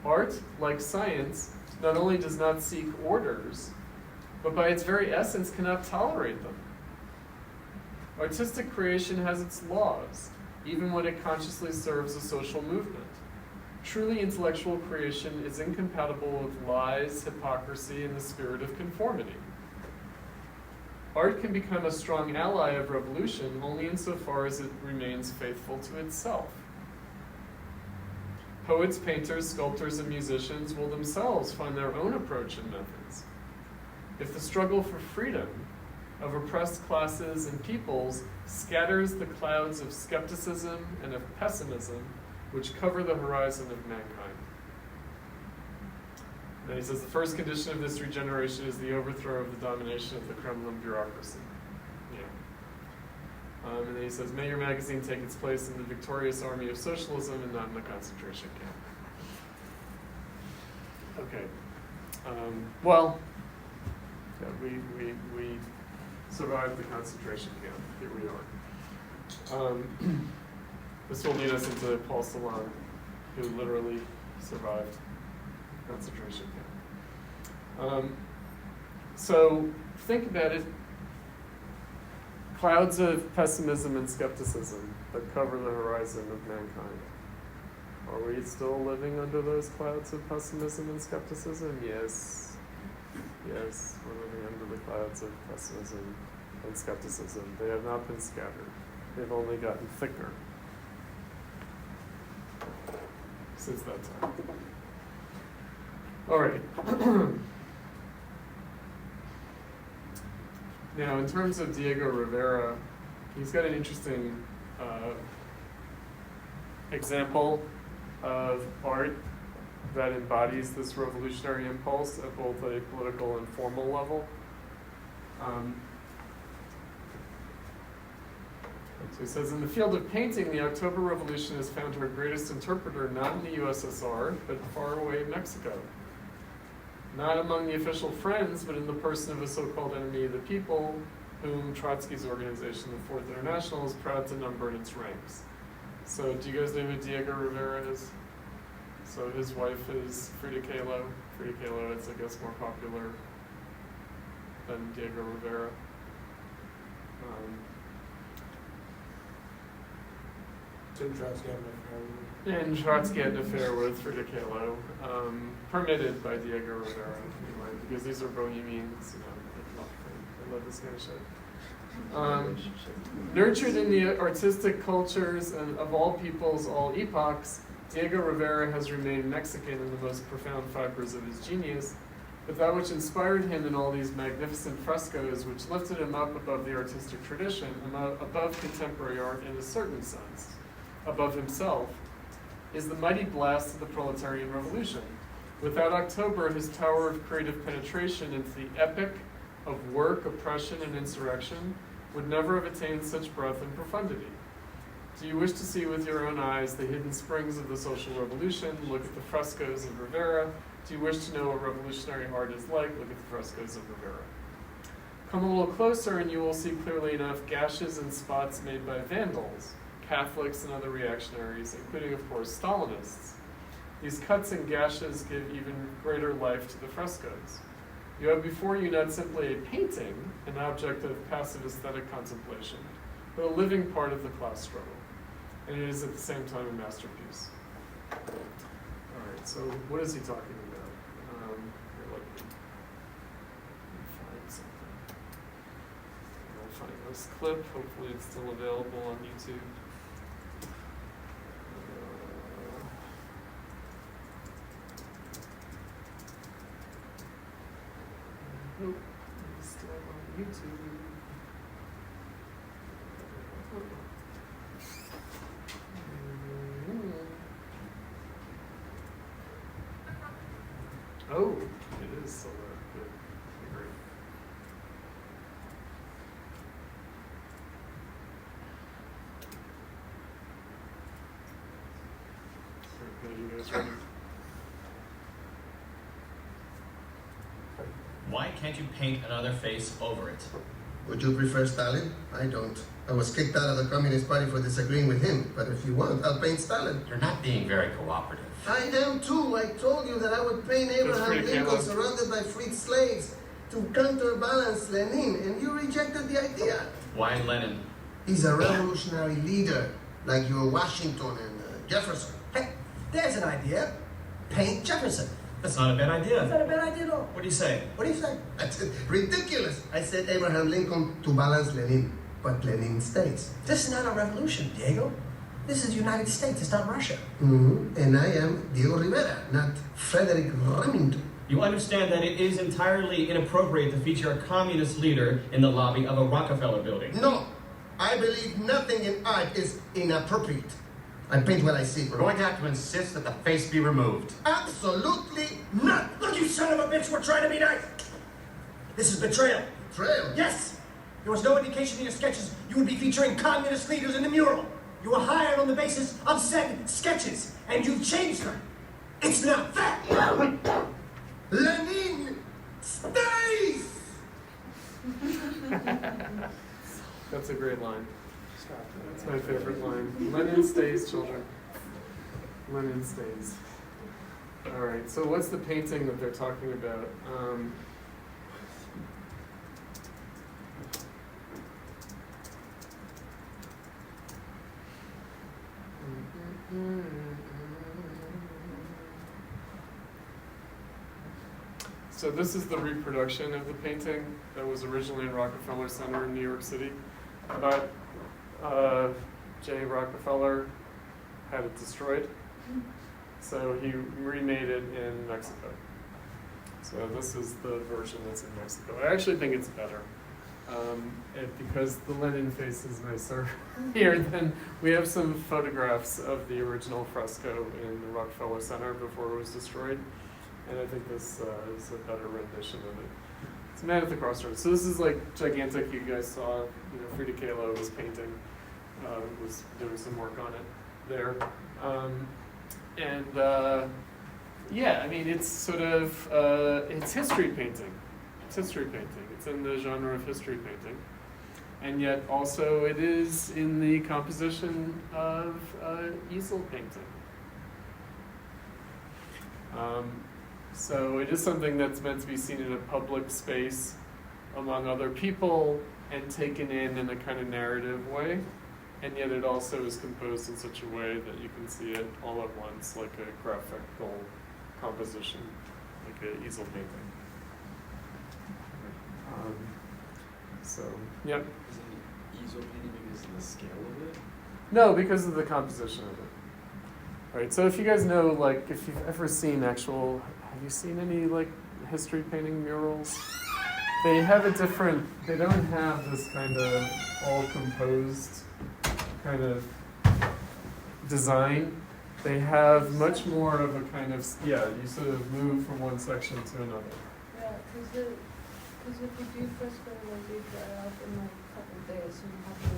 Art, like science, not only does not seek orders, but by its very essence cannot tolerate them. Artistic creation has its laws, even when it consciously serves a social movement. Truly intellectual creation is incompatible with lies, hypocrisy, and the spirit of conformity. Art can become a strong ally of revolution only insofar as it remains faithful to itself. Poets, painters, sculptors, and musicians will themselves find their own approach and methods. If the struggle for freedom of oppressed classes and peoples scatters the clouds of skepticism and of pessimism which cover the horizon of mankind. And then he says the first condition of this regeneration is the overthrow of the domination of the Kremlin bureaucracy. Yeah. And then he says, may your magazine take its place in the victorious army of socialism and not in the concentration camp. Okay. Well, yeah, we survived the concentration camp. Here we are. This will lead us into Paul Celan, who literally survived concentration camp. So think about it. Clouds of pessimism and skepticism that cover the horizon of mankind. Are we still living under those clouds of pessimism and skepticism? Yes. Yes, we're living under the clouds of pessimism and skepticism. They have not been scattered. They've only gotten thicker since that time. All right. Now, in terms of Diego Rivera, he's got an interesting example of art that embodies this revolutionary impulse at both a political and formal level. So he says, in the field of painting, the October Revolution has found her greatest interpreter not in the USSR, but far away in Mexico. Not among the official friends, but in the person of a so-called enemy of the people, whom Trotsky's organization, the Fourth International, is proud to number in its ranks. So do you guys know who Diego Rivera is? So his wife is Frida Kahlo. Frida Kahlo is, I guess, more popular than Diego Rivera. Tim Trotsky had an affair. And Trotsky had an affair with Frida Kahlo, permitted by Diego Rivera, anyway, because these are bohemians, you know, they love this kind of shit. Nurtured in the artistic cultures and of all peoples, all epochs, Diego Rivera has remained Mexican in the most profound fibers of his genius, but that which inspired him in all these magnificent frescoes, which lifted him up above the artistic tradition, above contemporary art in a certain sense, above himself, is the mighty blast of the proletarian revolution. Without October, his tower of creative penetration into the epic of work, oppression, and insurrection would never have attained such breadth and profundity. Do you wish to see with your own eyes the hidden springs of the social revolution? Look at the frescoes of Rivera. Do you wish to know what revolutionary art is like? Look at the frescoes of Rivera. Come a little closer and you will see clearly enough gashes and spots made by vandals, Catholics, and other reactionaries, including, of course, Stalinists. These cuts and gashes give even greater life to the frescoes. You have before you not simply a painting, an object of passive aesthetic contemplation, but a living part of the class struggle. And it is at the same time a masterpiece. All right, so what is he talking about? Here, let me find something. I'll find this clip. Hopefully it's still available on YouTube. Nope, it's still on YouTube. Oh, it is still there. Good. Great. Okay, you guys ready? Why can't you paint another face over it? Would you prefer Stalin? I don't. I was kicked out of the Communist Party for disagreeing with him, but if you want, I'll paint Stalin. You're not being very cooperative. I am too. I told you that I would paint Abraham pretty Lincoln careless. surrounded by freed slaves to counterbalance Lenin, and you rejected the idea. Why Lenin? He's a revolutionary leader, like your Washington and Jefferson. Hey, there's an idea. Paint Jefferson. That's not a bad idea. It's not a bad idea at all. What do you say? What do you say? That's ridiculous. I said Abraham Lincoln to balance Lenin, but Lenin stays. This is not a revolution, Diego. This is the United States, it's not Russia. And I am Diego Rivera, not Frederick Remington. You understand that it is entirely inappropriate to feature a communist leader in the lobby of a Rockefeller building. No, I believe nothing in art is inappropriate. I paint what I see. We're going to have to insist that the face be removed. Absolutely not. Look, you son of a bitch, we're trying to be nice. This is betrayal. Betrayal? Yes! There was no indication in your sketches you would be featuring communist leaders in the mural. You were hired on the basis of said sketches, and you've changed them. It's not that. Lenin stays! That's a great line. That's my favorite line. Lenin stays, children. Lenin stays. All right, so what's the painting that they're talking about? So this is the reproduction of the painting that was originally in Rockefeller Center in New York City. But J. Rockefeller had it destroyed, so he remade it in Mexico. So this is the version that's in Mexico. I actually think it's better. Because the Lenin face is nicer here than we have some photographs of the original fresco in the Rockefeller Center before it was destroyed, and I think this is a better rendition of it. It's Man at the Crossroads. So this is like gigantic. You guys saw, Frida Kahlo was painting, was doing some work on it there, yeah, I mean it's sort of it's history painting. It's history painting. It's in the genre of history painting. And yet also it is in the composition of easel painting. So it is something that's meant to be seen in a public space among other people and taken in a kind of narrative way. And yet it also is composed in such a way that you can see it all at once, like a graphical composition, like an easel painting. So, yeah. Is it easel painting because of the scale of it? No, because of the composition of it. All right, so if you guys know, like, if you've ever seen have you seen any, like, history painting murals? They have a different, they don't have this kind of all composed kind of design. They have much more of a kind of, you sort of move from one section to another. Yeah, because if you do fresco, like they dry up in like a couple of days, so you have to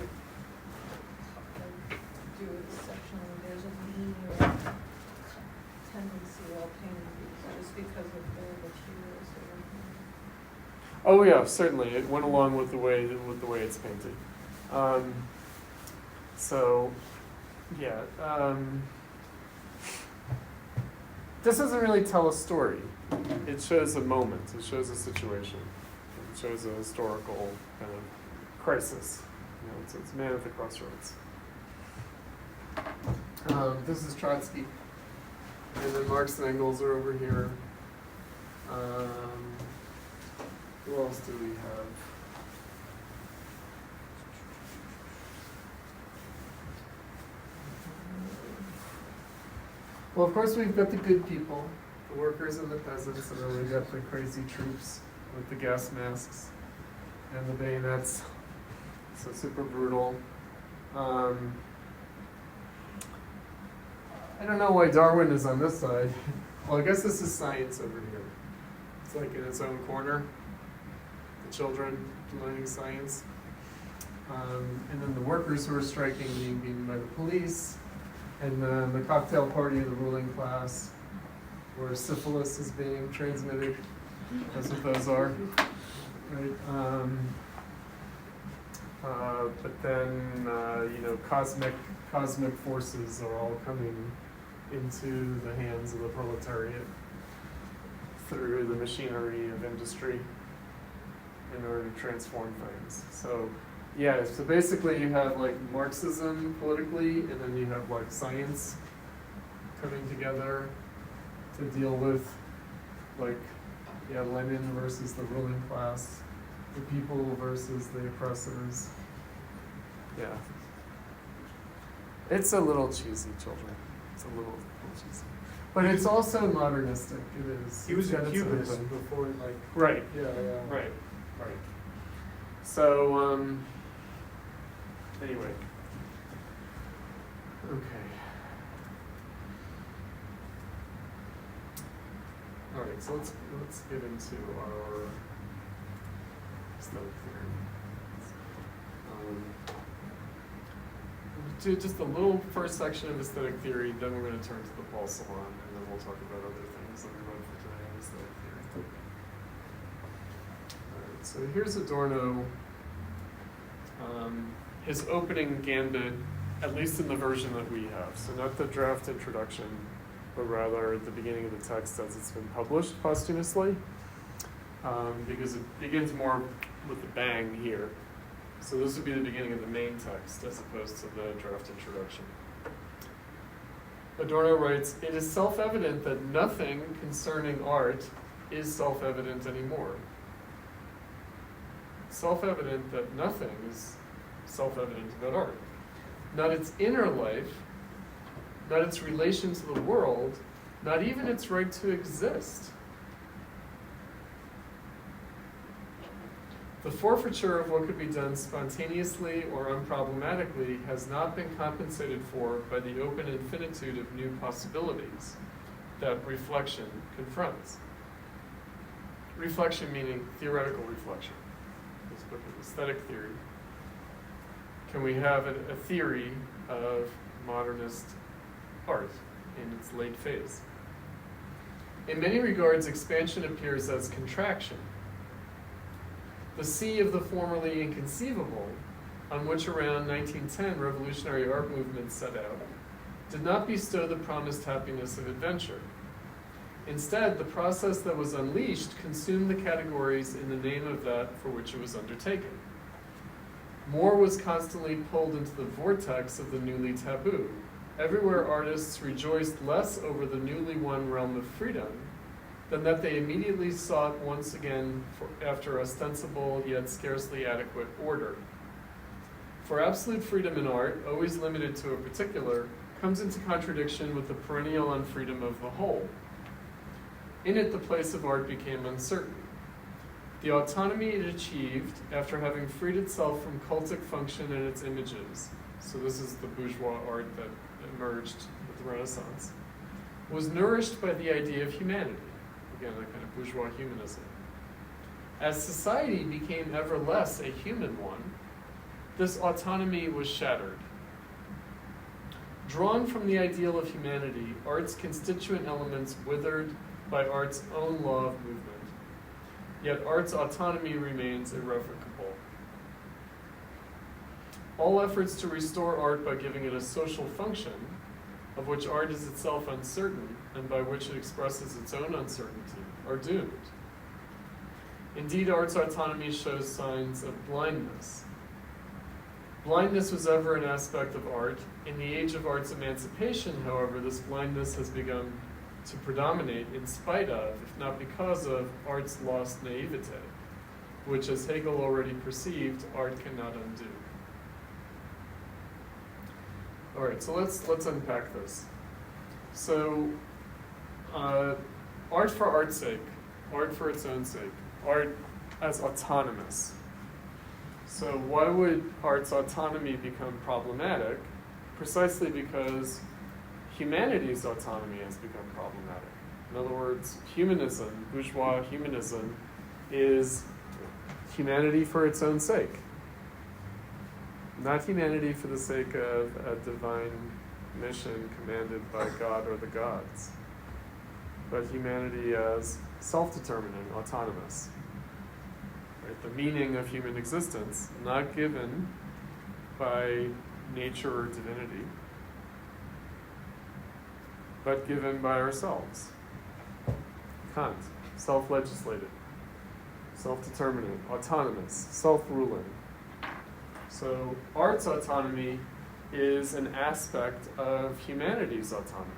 do it sectionally. There's a linear tendency while painting these, just because of the materials that are painted. Oh yeah, certainly. It went along with the way it's painted. This doesn't really tell a story. It shows a moment. It shows a situation. It shows a historical kind of crisis. It's Man at the Crossroads. This is Trotsky, and then Marx and Engels are over here. Who else do we have? Well, of course, we've got the good people, the workers and the peasants, and then we've got the crazy troops with the gas masks and the bayonets. So super brutal. I don't know why Darwin is on this side. Well, I guess this is science over here. It's like in its own corner. The children learning science. And then the workers who are striking being beaten by the police. And then the cocktail party of the ruling class, where syphilis is being transmitted. That's what those are. Right? But then, cosmic forces are all coming into the hands of the proletariat through the machinery of industry in order to transform things. So basically you have like Marxism politically, and then you have like science coming together to deal with like, yeah, Lenin versus the ruling class, the people versus the oppressors. Yeah. It's a little cheesy, children. It's a little cheesy. But it's also modernistic. It is. He was It's a got its own cubist thing. before, like, Right. yeah. Right. So, anyway. Okay. All right, so let's get into our aesthetic theory. Do just a little first section of aesthetic theory, then we're going to turn to the Paul Celan, and then we'll talk about other things that we learned for today in aesthetic theory. All right, so here's Adorno. His opening gambit, at least in the version that we have, so not the draft introduction, but rather at the beginning of the text as it's been published posthumously, because it begins more with a bang here. So this would be the beginning of the main text as opposed to the draft introduction. Adorno writes, "It is self-evident that nothing concerning art is self-evident anymore." Self-evident that nothing is self-evident about art. Not its inner life, not its relation to the world, not even its right to exist. The forfeiture of what could be done spontaneously or unproblematically has not been compensated for by the open infinitude of new possibilities that reflection confronts. Reflection meaning theoretical reflection. This book is aesthetic theory. Can we have a theory of modernist art in its late phase? In many regards, expansion appears as contraction. The sea of the formerly inconceivable, on which around 1910 revolutionary art movements set out, did not bestow the promised happiness of adventure. Instead, the process that was unleashed consumed the categories in the name of that for which it was undertaken. More was constantly pulled into the vortex of the newly taboo. Everywhere artists rejoiced less over the newly won realm of freedom than that they immediately sought once again after ostensible yet scarcely adequate order. For absolute freedom in art, always limited to a particular, comes into contradiction with the perennial unfreedom of the whole. In it, the place of art became uncertain. The autonomy it achieved, after having freed itself from cultic function and its images, so this is the bourgeois art that emerged with the Renaissance, was nourished by the idea of humanity, again, a kind of bourgeois humanism. As society became ever less a human one, this autonomy was shattered. Drawn from the ideal of humanity, art's constituent elements withered by art's own law of movement. Yet art's autonomy remains irrevocable. All efforts to restore art by giving it a social function, of which art is itself uncertain, and by which it expresses its own uncertainty, are doomed. Indeed, art's autonomy shows signs of blindness. Blindness was ever an aspect of art. In the age of art's emancipation, however, this blindness has begun to predominate in spite of, if not because of, art's lost naivete, which, as Hegel already perceived, art cannot undo. All right, so let's unpack this. So, art for art's sake, art for its own sake, art as autonomous. So why would art's autonomy become problematic? Precisely because humanity's autonomy has become problematic. In other words, humanism, bourgeois humanism, is humanity for its own sake. Not humanity for the sake of a divine mission commanded by God or the gods, but humanity as self-determining, autonomous. Right? The meaning of human existence, not given by nature or divinity, but given by ourselves. Kant, self-legislated, self-determining, autonomous, self-ruling. So art's autonomy is an aspect of humanity's autonomy.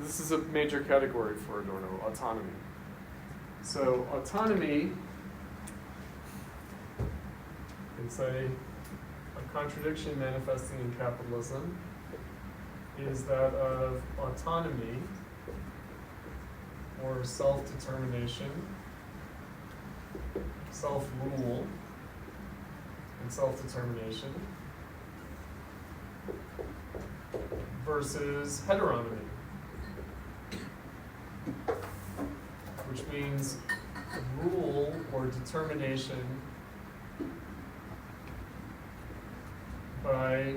this is a major category for Adorno, autonomy. So autonomy, it's a contradiction manifesting in capitalism, is that of autonomy or self-determination, self-rule, and self-determination versus heteronomy, which means rule or determination by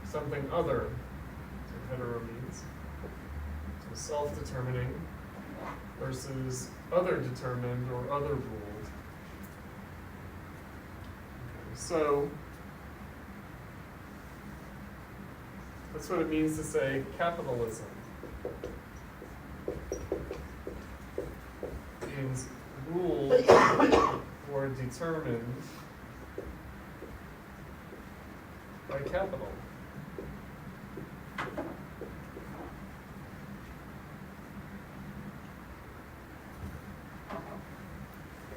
something other. So hetero means so self-determining versus other determined or other ruled. Okay, so that's what it means to say capitalism. Means ruled or determined by capital.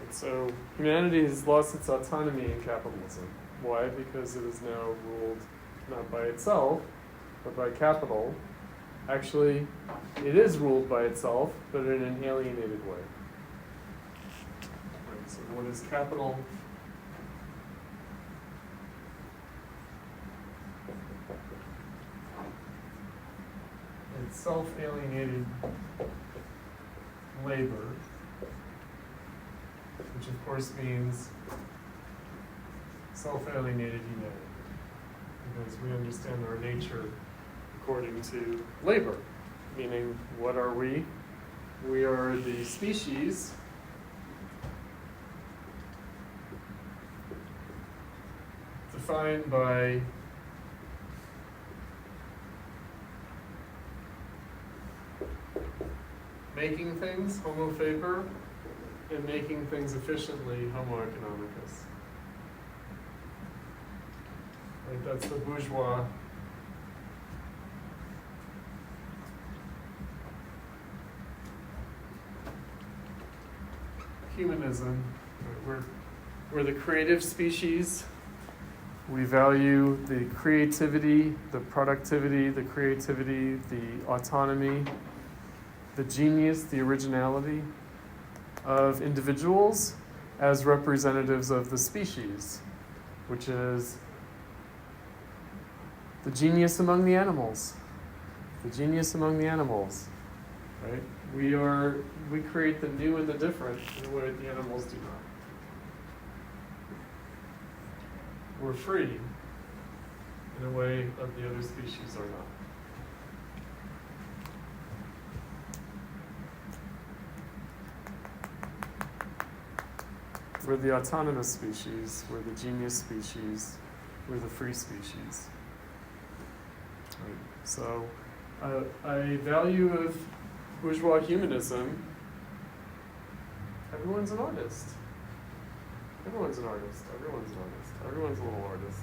And so humanity has lost its autonomy in capitalism. Why? Because it is now ruled not by itself, but by capital. Actually, it is ruled by itself, but in an alienated way. Right, so what is capital? It's self-alienated labor, which of course means self-alienated humanity, because we understand our nature according to labor, meaning what are we? We are the species defined by making things, homo faber, and making things efficiently, homo economicus. Right, that's the bourgeois humanism. We're the creative species. We value the creativity, the productivity, the creativity, the autonomy, the genius, the originality of individuals as representatives of the species, which is the genius among the animals. The genius among the animals, right? We create the new and the different in a way the animals do not. We're free in a way of the other species are not. We're the autonomous species, we're the genius species, we're the free species. Right. So, a value of bourgeois humanism, everyone's an artist. Everyone's an artist, everyone's an artist, everyone's a little artist.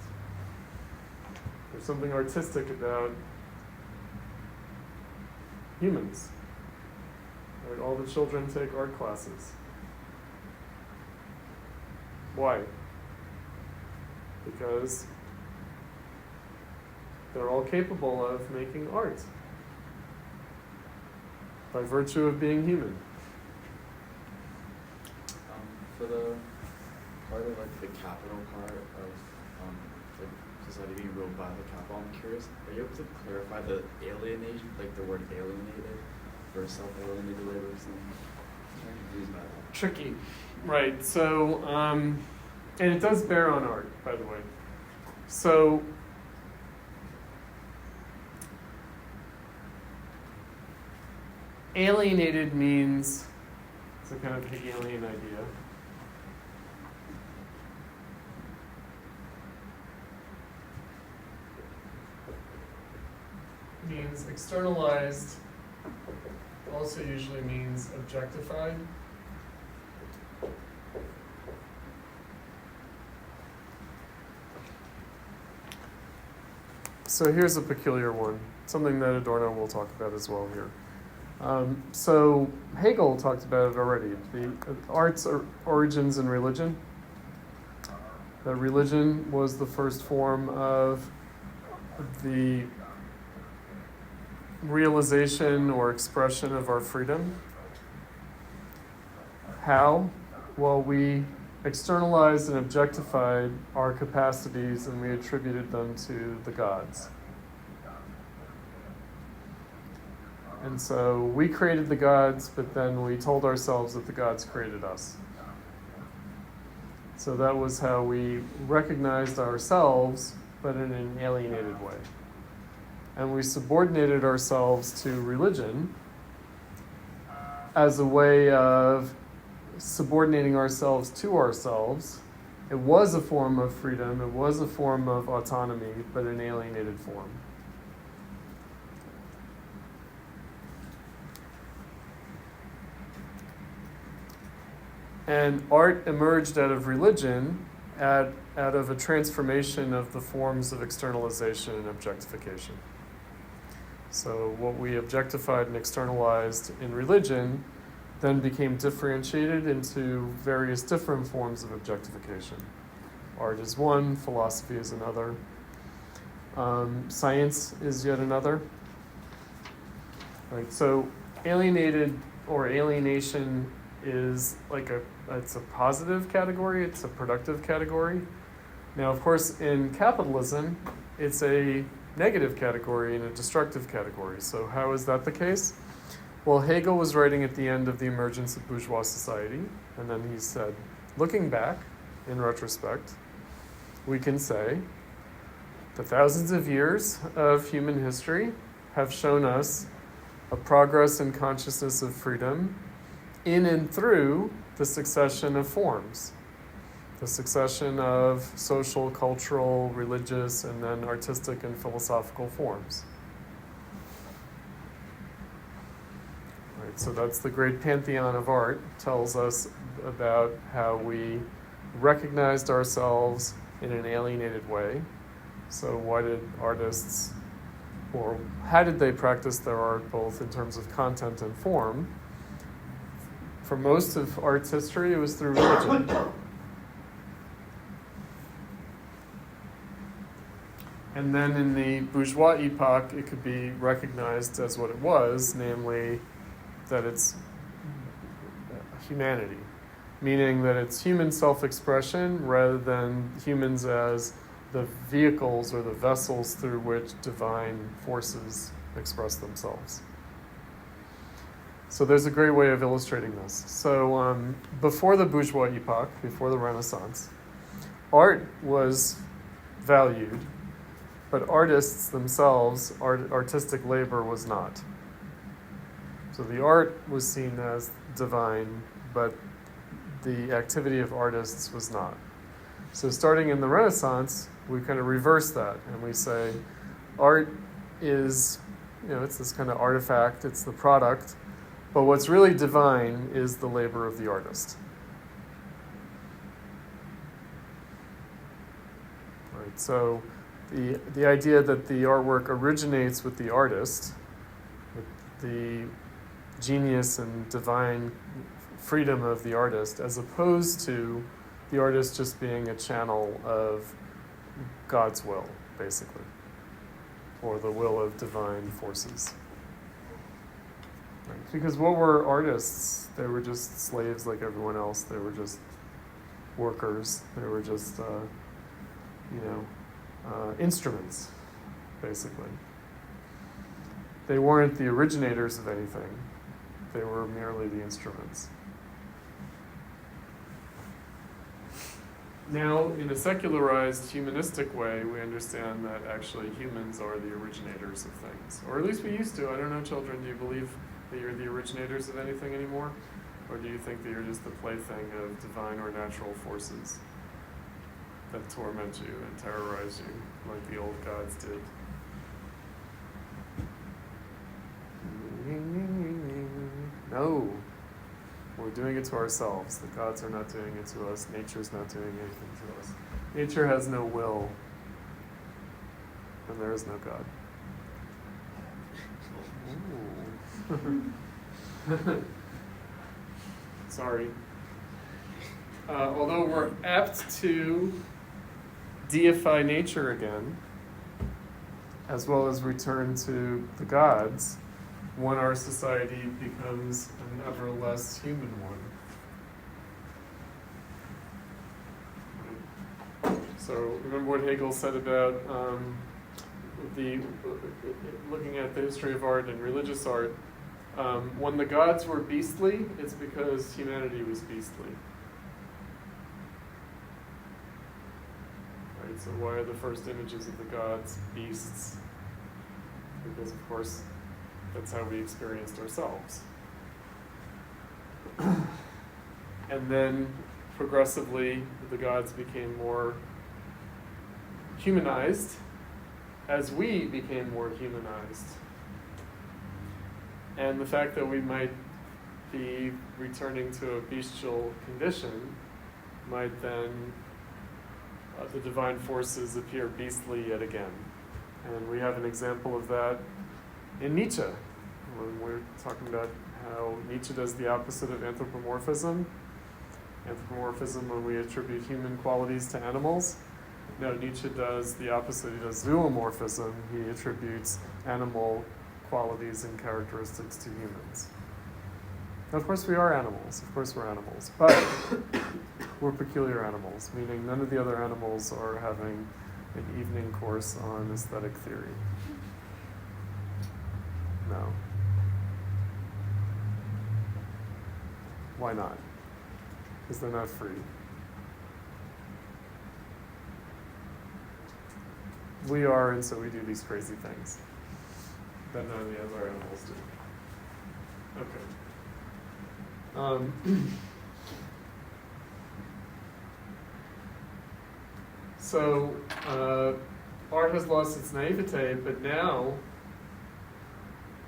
There's something artistic about humans. Right? All the children take art classes. Why? Because they're all capable of making art by virtue of being human. For the part of like the capital part of the society being ruled by the capital, I'm curious, are you able to clarify the alienation, like the word alienated or self-alienated labor or something? I'm kind of confused by that. Tricky, right? So, and it does bear on art, by the way. So, alienated means, it's a kind of Hegelian idea. Means externalized, also usually means objectified. So here's a peculiar one, something that Adorno will talk about as well here. So Hegel talked about it already, the art's origins in religion. That religion was the first form of the realization or expression of our freedom. How? Well, we externalized and objectified our capacities and we attributed them to the gods. And so we created the gods, but then we told ourselves that the gods created us. So that was how we recognized ourselves, but in an alienated way. And we subordinated ourselves to religion as a way of subordinating ourselves to ourselves. It was a form of freedom, it was a form of autonomy, but an alienated form. And art emerged out of religion, out of a transformation of the forms of externalization and objectification. So what we objectified and externalized in religion then became differentiated into various different forms of objectification. Art is one, philosophy is another, science is yet another. Right, so alienated or alienation is like it's a positive category, it's a productive category. Now, of course, in capitalism, it's a negative category and a destructive category. So how is that the case? Well, Hegel was writing at the end of the emergence of bourgeois society, and then he said, looking back, in retrospect, we can say the thousands of years of human history have shown us a progress in consciousness of freedom in and through the succession of forms, the succession of social, cultural, religious, and then artistic and philosophical forms. Right, so that's the great pantheon of art, tells us about how we recognized ourselves in an alienated way. So why did artists, or how did they practice their art both in terms of content and form? For most of art's history, it was through religion. And then in the bourgeois epoch, it could be recognized as what it was, namely that it's humanity, meaning that it's human self-expression rather than humans as the vehicles or the vessels through which divine forces express themselves. So there's a great way of illustrating this. So before the bourgeois epoch, before the Renaissance, art was valued, but artists themselves, artistic labor was not. So the art was seen as divine, but the activity of artists was not. So starting in the Renaissance, we kind of reverse that, and we say art is, it's this kind of artifact, it's the product, but what's really divine is the labor of the artist. Right, so the idea that the artwork originates with the artist, with the genius and divine freedom of the artist, as opposed to the artist just being a channel of God's will, basically, or the will of divine forces. Right. Because what were artists? They were just slaves like everyone else. They were just workers. They were just, instruments, basically. They weren't the originators of anything. They were merely the instruments. Now, in a secularized, humanistic way, we understand that actually humans are the originators of things. Or at least we used to. I don't know, children, do you believe that you're the originators of anything anymore? Or do you think that you're just the plaything of divine or natural forces that torment you and terrorize you like the old gods did? No. We're doing it to ourselves. The gods are not doing it to us. Nature's not doing anything to us. Nature has no will. and there is no God. Ooh. Sorry. Although we're apt to deify nature again, as well as return to the gods, when our society becomes an ever less human one. So remember what Hegel said about looking at the history of art and religious art. When the gods were beastly, it's because humanity was beastly. Right, so why are the first images of the gods beasts? Because, of course, that's how we experienced ourselves. And then, progressively, the gods became more humanized as we became more humanized. And the fact that we might be returning to a bestial condition might then, the divine forces appear beastly yet again. And we have an example of that in Nietzsche, when we're talking about how Nietzsche does the opposite of anthropomorphism. Anthropomorphism, when we attribute human qualities to animals. No, Nietzsche does the opposite. He does zoomorphism. He attributes animal qualities and characteristics to humans. Now, of course, we are animals. Of course, we're animals. But we're peculiar animals, meaning none of the other animals are having an evening course on aesthetic theory. No. Why not? Because they're not free. We are, and so we do these crazy things that none of the other animals do. Okay. So art has lost its naivete, but now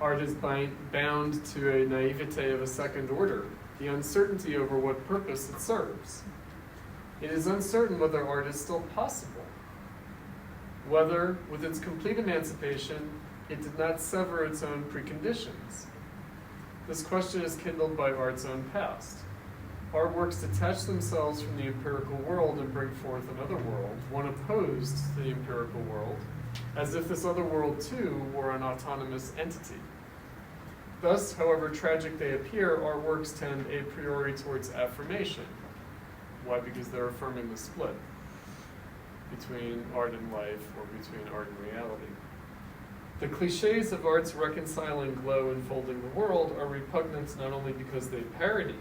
art is bound to a naivete of a second order, the uncertainty over what purpose it serves. It is uncertain whether art is still possible, whether, with its complete emancipation, it did not sever its own preconditions. This question is kindled by art's own past. Artworks detach themselves from the empirical world and bring forth another world, one opposed to the empirical world, as if this other world, too, were an autonomous entity. Thus, however tragic they appear, artworks tend a priori towards affirmation. Why? Because they're affirming the split between art and life, or between art and reality. The cliches of art's reconciling glow enfolding the world are repugnant not only because they parody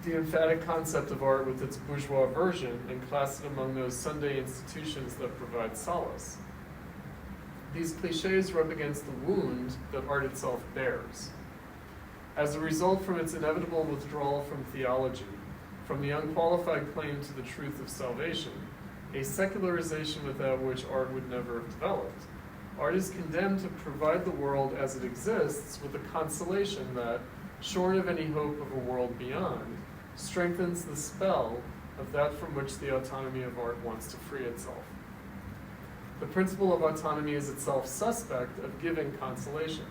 the emphatic concept of art with its bourgeois version and class it among those Sunday institutions that provide solace. These cliches rub against the wound that art itself bears. As a result, from its inevitable withdrawal from theology, from the unqualified claim to the truth of salvation, a secularization without which art would never have developed, art is condemned to provide the world as it exists with a consolation that, short of any hope of a world beyond, strengthens the spell of that from which the autonomy of art wants to free itself. The principle of autonomy is itself suspect of giving consolation.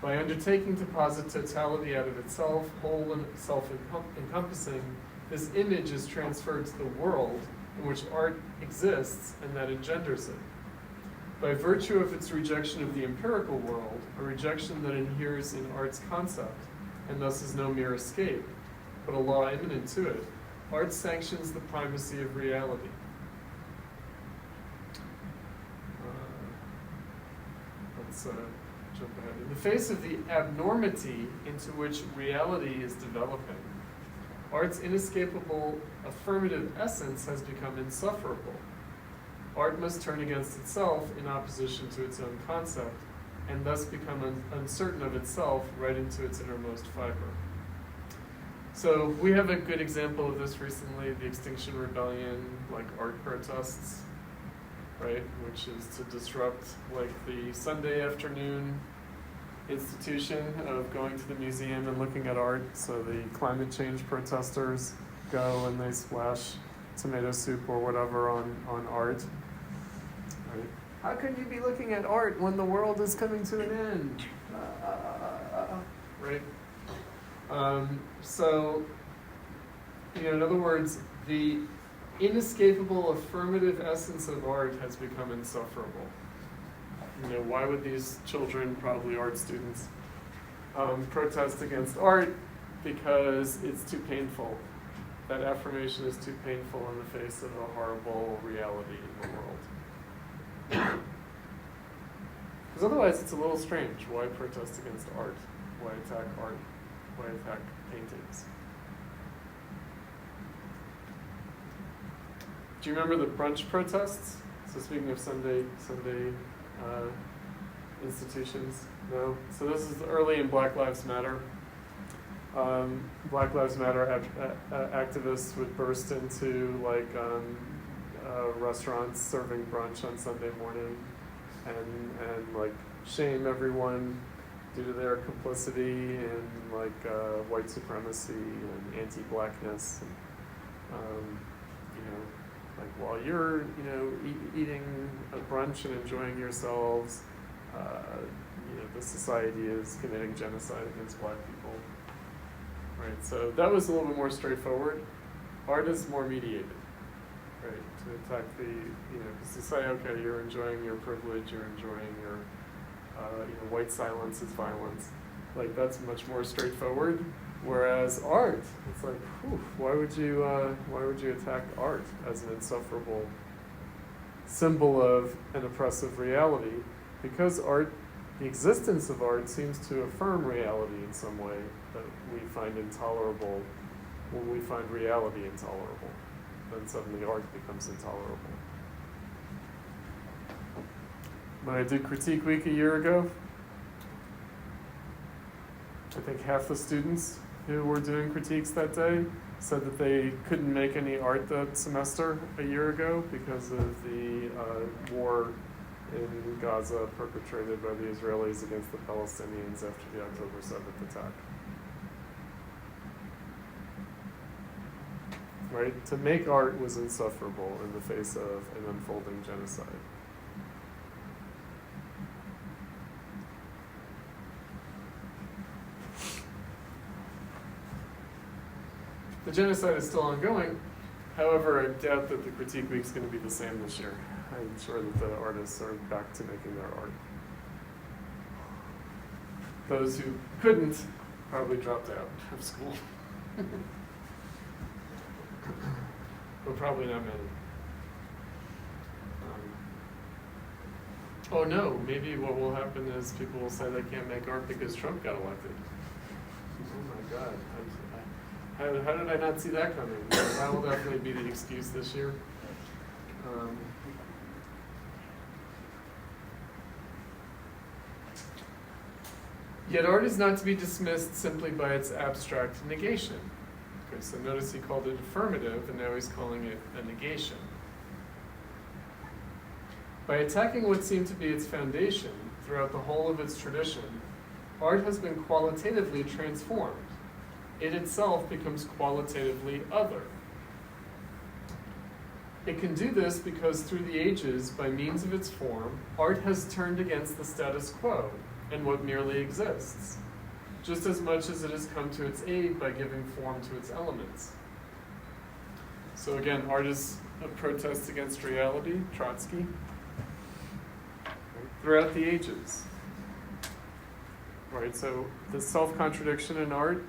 By undertaking to posit totality out of itself, whole and self-encompassing, this image is transferred to the world in which art exists and that engenders it. By virtue of its rejection of the empirical world, a rejection that inheres in art's concept, and thus is no mere escape, but a law immanent to it, art sanctions the primacy of reality. Let's jump ahead. In the face of the abnormity into which reality is developing, art's inescapable affirmative essence has become insufferable. Art must turn against itself in opposition to its own concept, and thus become uncertain of itself right into its innermost fiber. So we have a good example of this recently, the Extinction Rebellion, like art protests, right? Which is to disrupt like the Sunday afternoon institution of going to the museum and looking at art. So the climate change protesters go and they splash tomato soup or whatever on art. Right? how can you be looking at art when the world is coming to an end? Right? So, in other words, the inescapable affirmative essence of art has become insufferable. Why would these children, probably art students, protest against art? Because it's too painful. That affirmation is too painful in the face of a horrible reality in the world. Because otherwise it's a little strange. Why protest against art? Why attack art? Why attack paintings? Do you remember the brunch protests? So speaking of Sunday institutions, no? So this is early in Black Lives Matter. Black Lives Matter activists would burst into restaurants serving brunch on Sunday morning and shame everyone due to their complicity in white supremacy and anti-blackness. And, while you're eating a brunch and enjoying yourselves, the society is committing genocide against black people. Right, so that was a little bit more straightforward. Art is more mediated, right? To attack to say, okay, you're enjoying your privilege, you're enjoying your, white silence is violence. That's much more straightforward. Whereas art, it's why would you attack art as an insufferable symbol of an oppressive reality? Because art, the existence of art seems to affirm reality in some way that we find intolerable. When we find reality intolerable, then suddenly art becomes intolerable. When I did Critique Week a year ago, I think half the students who were doing critiques that day said that they couldn't make any art that semester a year ago because of the war in Gaza perpetrated by the Israelis against the Palestinians after the October 7th attack. Right? To make art was insufferable in the face of an unfolding genocide. The genocide is still ongoing. However, I doubt that the Critique Week is going to be the same this year. I'm sure that the artists are back to making their art. Those who couldn't probably dropped out of school. But probably not many. Oh no, maybe what will happen is people will say they can't make art because Trump got elected. Oh my God. How did I not see that coming? That will definitely be the excuse this year. Yet art is not to be dismissed simply by its abstract negation. Okay, so notice he called it affirmative, and now he's calling it a negation. By attacking what seemed to be its foundation throughout the whole of its tradition, art has been qualitatively transformed. It itself becomes qualitatively other. It can do this because through the ages, by means of its form, art has turned against the status quo and what merely exists, just as much as it has come to its aid by giving form to its elements. So again, art is a protest against reality, Trotsky, throughout the ages. Right, so the self-contradiction in art,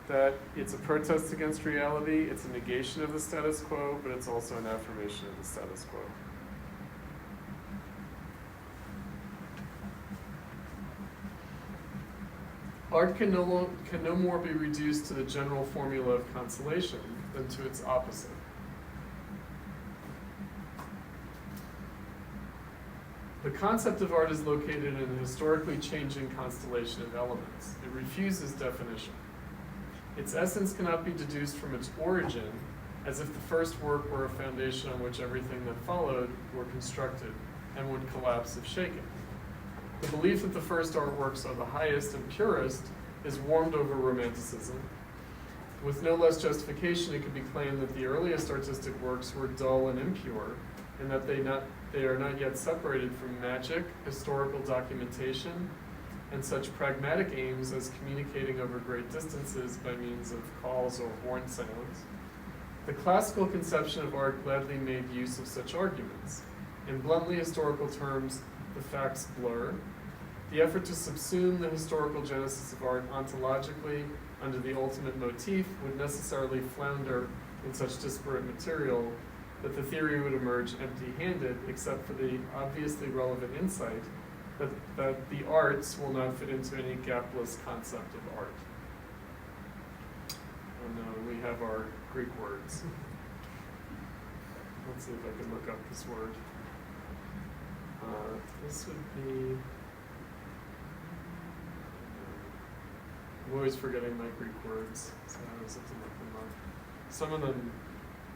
that it's a protest against reality, it's a negation of the status quo, but it's also an affirmation of the status quo. Art can no more be reduced to the general formula of consolation than to its opposite. The concept of art is located in a historically changing constellation of elements. It refuses definition. Its essence cannot be deduced from its origin, as if the first work were a foundation on which everything that followed were constructed and would collapse if shaken. The belief that the first artworks are the highest and purest is warmed over Romanticism. With no less justification, it could be claimed that the earliest artistic works were dull and impure, and that they are not yet separated from magic, historical documentation, and such pragmatic aims as communicating over great distances by means of calls or horn sounds. The classical conception of art gladly made use of such arguments. In bluntly historical terms, the facts blur. The effort to subsume the historical genesis of art ontologically under the ultimate motif would necessarily flounder in such disparate material that the theory would emerge empty-handed, except for the obviously relevant insight that the arts will not fit into any gapless concept of art. And we have our Greek words. Let's see if I can look up this word. This would be... I'm always forgetting my Greek words, so I always have to look them up. Some of them,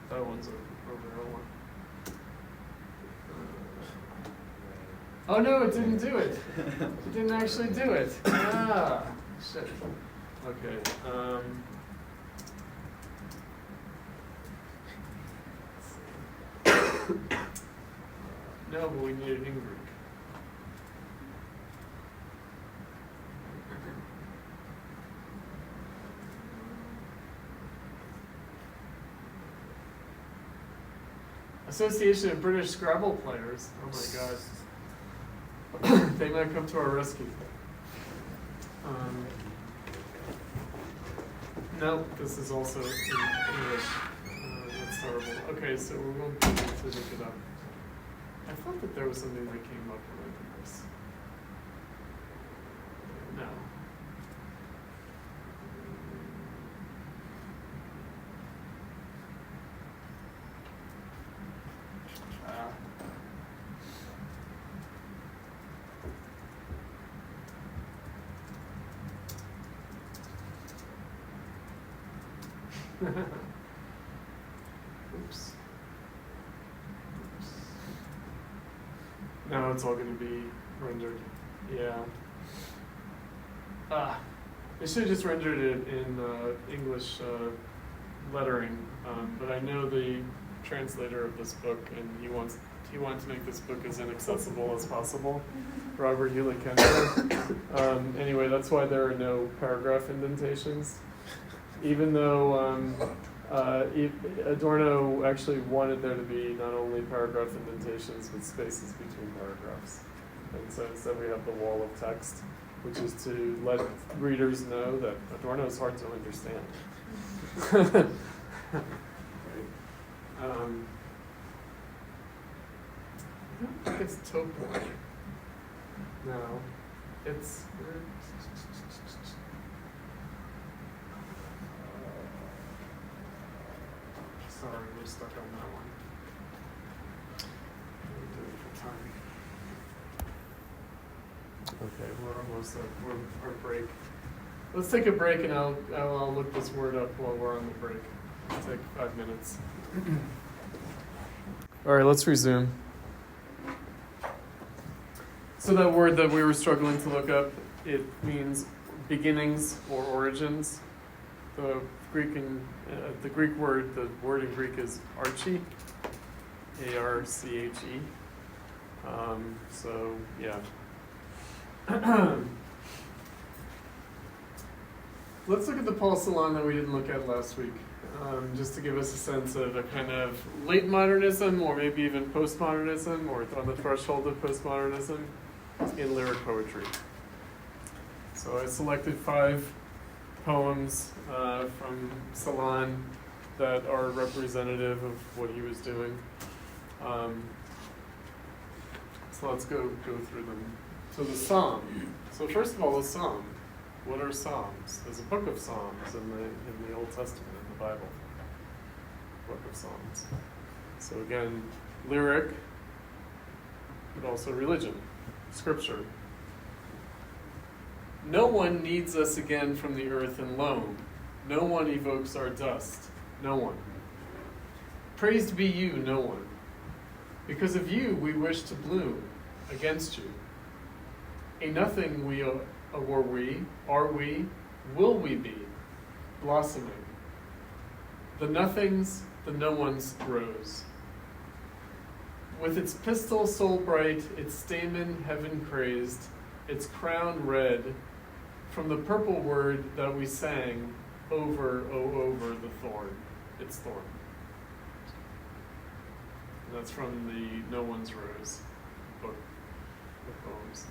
that one's a Rivera one. Oh no, it didn't do it. It didn't actually do it. Ah, shit. Okay. No, but we need it in Greek. Association of British Scrabble Players. Oh my god. They might come to our rescue. No, this is also in English. That's horrible. Okay, so we're going to look it up. I thought that there was something that came up when I did this. No. Oops. Now it's all going to be rendered. Yeah. They should have just rendered it in English lettering, but I know the translator of this book, and he wanted to make this book as inaccessible as possible. Robert Hewlett Kendall. Anyway, that's why there are no paragraph indentations. Even though Adorno actually wanted there to be not only paragraph indentations, but spaces between paragraphs. And so instead we have the wall of text, which is to let readers know that Adorno is hard to understand. I don't think it's Topor. No, it's... Sorry, we're stuck on that one. We'll do it for time. Okay, we're almost at our break. Let's take a break, and I'll look this word up while we're on the break. It'll take 5 minutes. All right, let's resume. So that word that we were struggling to look up, it means beginnings or origins. The Greek word, the word in Greek is arche, A-R-C-H-E. So, yeah. Let's look at the Paul Celan that we didn't look at last week, just to give us a sense of a kind of late modernism, or maybe even postmodernism, or on the threshold of postmodernism in lyric poetry. So I selected 5 poems from Celan that are representative of what he was doing. So let's go through them. So the Psalm. So first of all, the Psalm. What are Psalms? There's a book of Psalms in the Old Testament, in the Bible. Book of Psalms. So again, lyric, but also religion, scripture. No one needs us again from the earth and loam. No one evokes our dust. No one. Praised be you, no one. Because of you we wish to bloom. Against you. A nothing we are we, will we be, blossoming. The nothings, the no ones grows. With its pistil soul bright, its stamen heaven crazed, its crown red, from the purple word that we sang, over, oh, over the thorn, its thorn. And that's from the No One's Rose book of poems.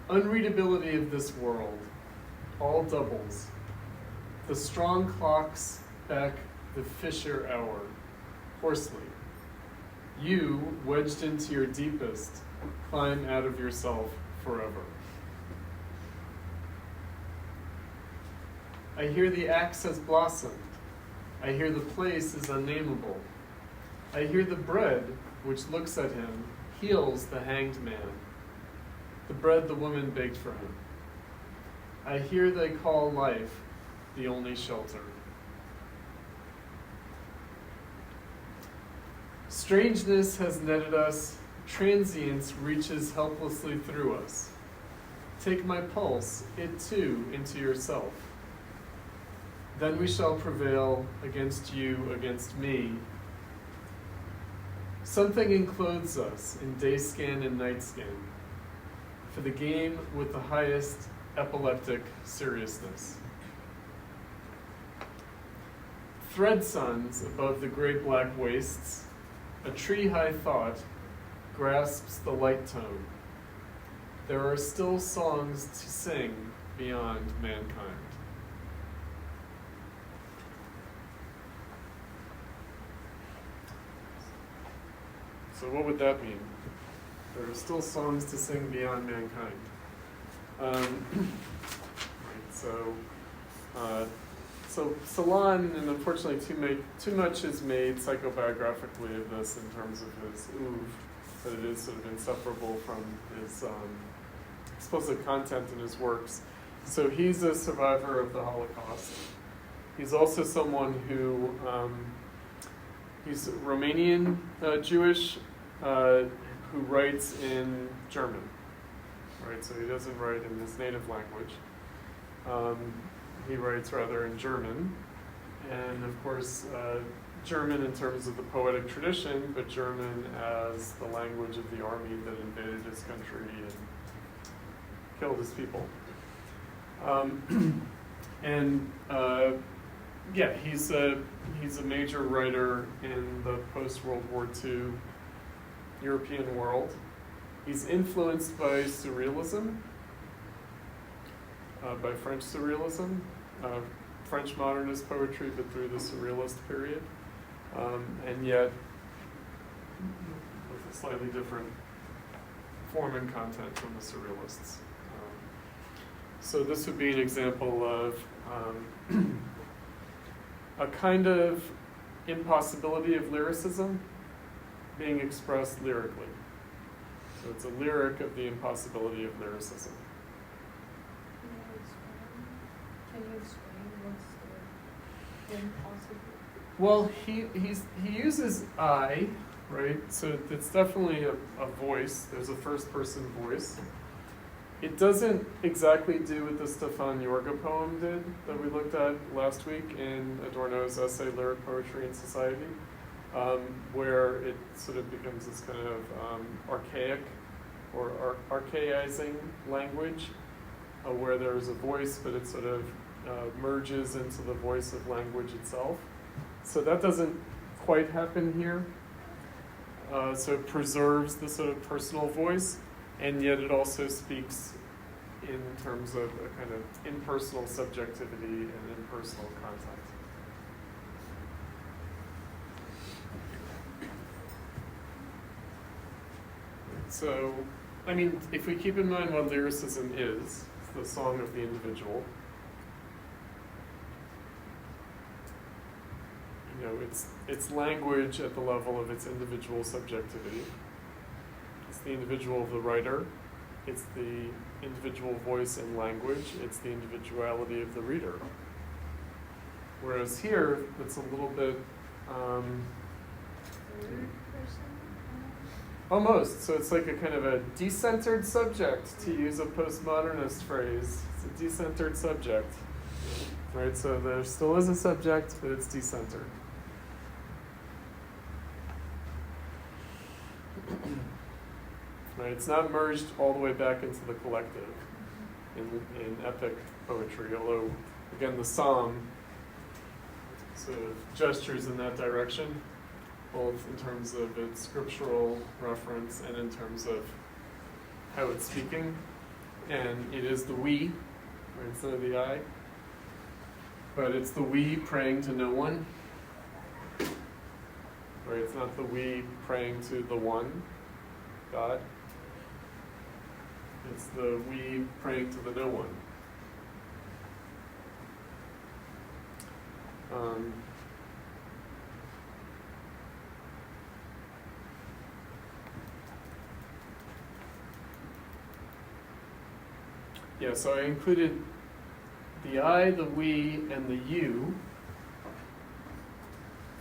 Unreadability of this world, all doubles. The strong clocks back the Fisher hour, hoarsely. You, wedged into your deepest, climb out of yourself forever. I hear the axe has blossomed. I hear the place is unnameable. I hear the bread, which looks at him, heals the hanged man. The bread the woman baked for him. I hear they call life the only shelter. Strangeness has netted us, transience reaches helplessly through us. Take my pulse, it too, into yourself. Then we shall prevail against you, against me. Something enclothes us in day scan and night scan, for the game with the highest epileptic seriousness. Thread suns above the gray-black wastes, a tree-high thought grasps the light tone. There are still songs to sing beyond mankind. So what would that mean? There are still songs to sing beyond mankind. So Celan, and unfortunately too much is made psychobiographically of this in terms of his oeuvre, that it is sort of inseparable from his explicit content in his works. So he's a survivor of the Holocaust. He's also someone who, he's Romanian Jewish, who writes in German, right? So he doesn't write in his native language. He writes rather in German, and of course German in terms of the poetic tradition, but German as the language of the army that invaded his country and killed his people. He's a major writer in the post-World War II European world. He's influenced by surrealism, by French surrealism, French modernist poetry, but through the surrealist period, and yet with a slightly different form and content from the surrealists. So this would be an example of a kind of impossibility of lyricism being expressed lyrically. So it's a lyric of the impossibility of lyricism. Can you explain what's the impossible? Well, he uses I, right? So it's definitely a voice. There's a first person voice. It doesn't exactly do what the Stefan Jorge poem did that we looked at last week in Adorno's essay, Lyric Poetry in Society, where it sort of becomes this kind of archaic or archaizing language, where there's a voice, but it sort of merges into the voice of language itself. So that doesn't quite happen here. So it preserves the sort of personal voice, and yet it also speaks in terms of a kind of impersonal subjectivity and impersonal content. So, I mean, if we keep in mind what lyricism is, it's the song of the individual. You know, it's language at the level of its individual subjectivity. It's the individual of the writer. It's the individual voice and language. It's the individuality of the reader. Whereas here, it's a little bit Third person? almost. So it's like a kind of a decentered subject, to use a postmodernist phrase. It's a decentered subject. Right, so there still is a subject, but it's decentered. Right, it's not merged all the way back into the collective in epic poetry, although, again, the psalm sort of gestures in that direction, both in terms of its scriptural reference and in terms of how it's speaking. And it is the we, right, instead of the I. But it's the we praying to no one. Right, it's not the we praying to the one, God. It's the we praying to the no one. Yeah, so I included the I, the we, and the you.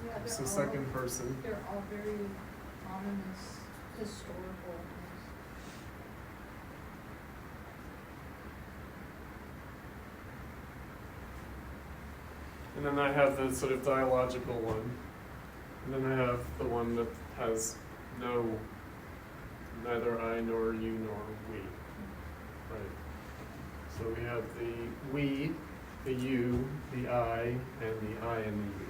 Yeah, It's they're the all, second person. they're all very ominous, historical. And then I have the sort of dialogical one. And then I have the one that has neither I nor you nor we. Right. So we have the we, the you, the I, and the I and the you.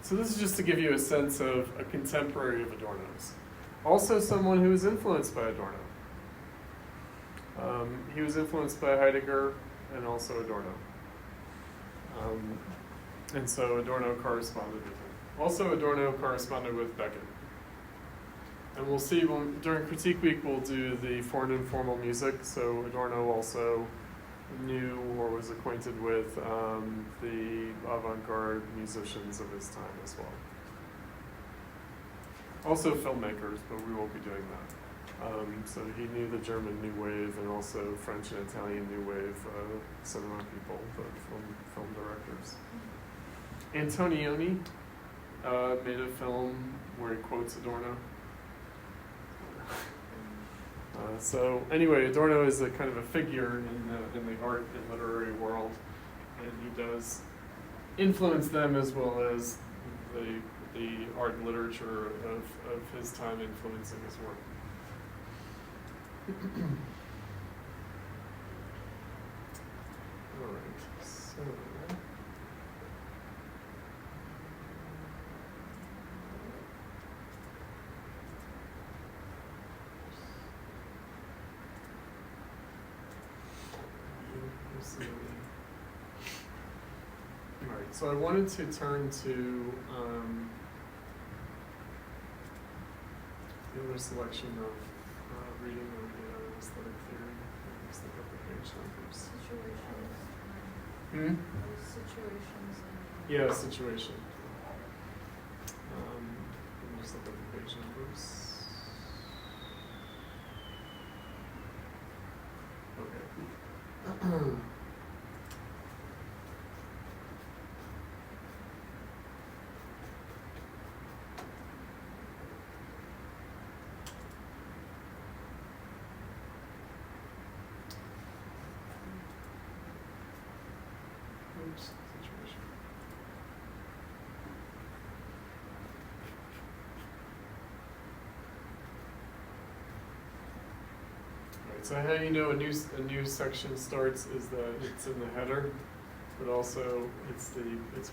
So this is just to give you a sense of a contemporary of Adorno's. Also someone who was influenced by Adorno. He was influenced by Heidegger and also Adorno. And so Adorno corresponded with him. Also Adorno corresponded with Beckett. And we'll see during Critique Week we'll do the foreign and formal music, so Adorno also knew or was acquainted with the avant-garde musicians of his time as well. Also filmmakers, but we won't be doing that. So he knew the German New Wave and also French and Italian New Wave cinema people, the film directors. Antonioni made a film where he quotes Adorno. So anyway, Adorno is a kind of a figure in the art and literary world, and he does influence them as well as the art and literature of his time influencing his work. All right, so. All right, so I wanted to turn to the other selection of reading of the aesthetic theory. Let's look up the page numbers. Situations. Situations. Yeah, situation. Let me just look up the page numbers. Okay. Situation. Alright, so how you know a new section starts is that it's in the header, but also it's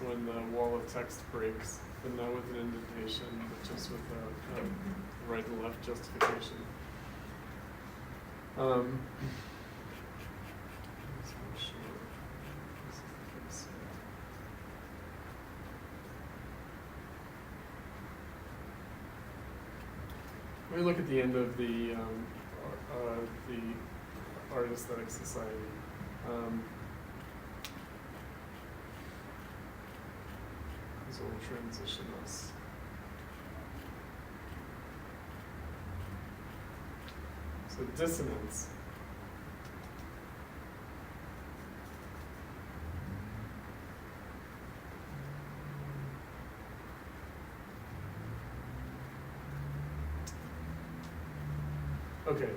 when the wall of text breaks, but not with an indentation, but just with a right and left justification. Let me look at the end of the Art Aesthetic Society. This will transition us. So dissonance. Okay.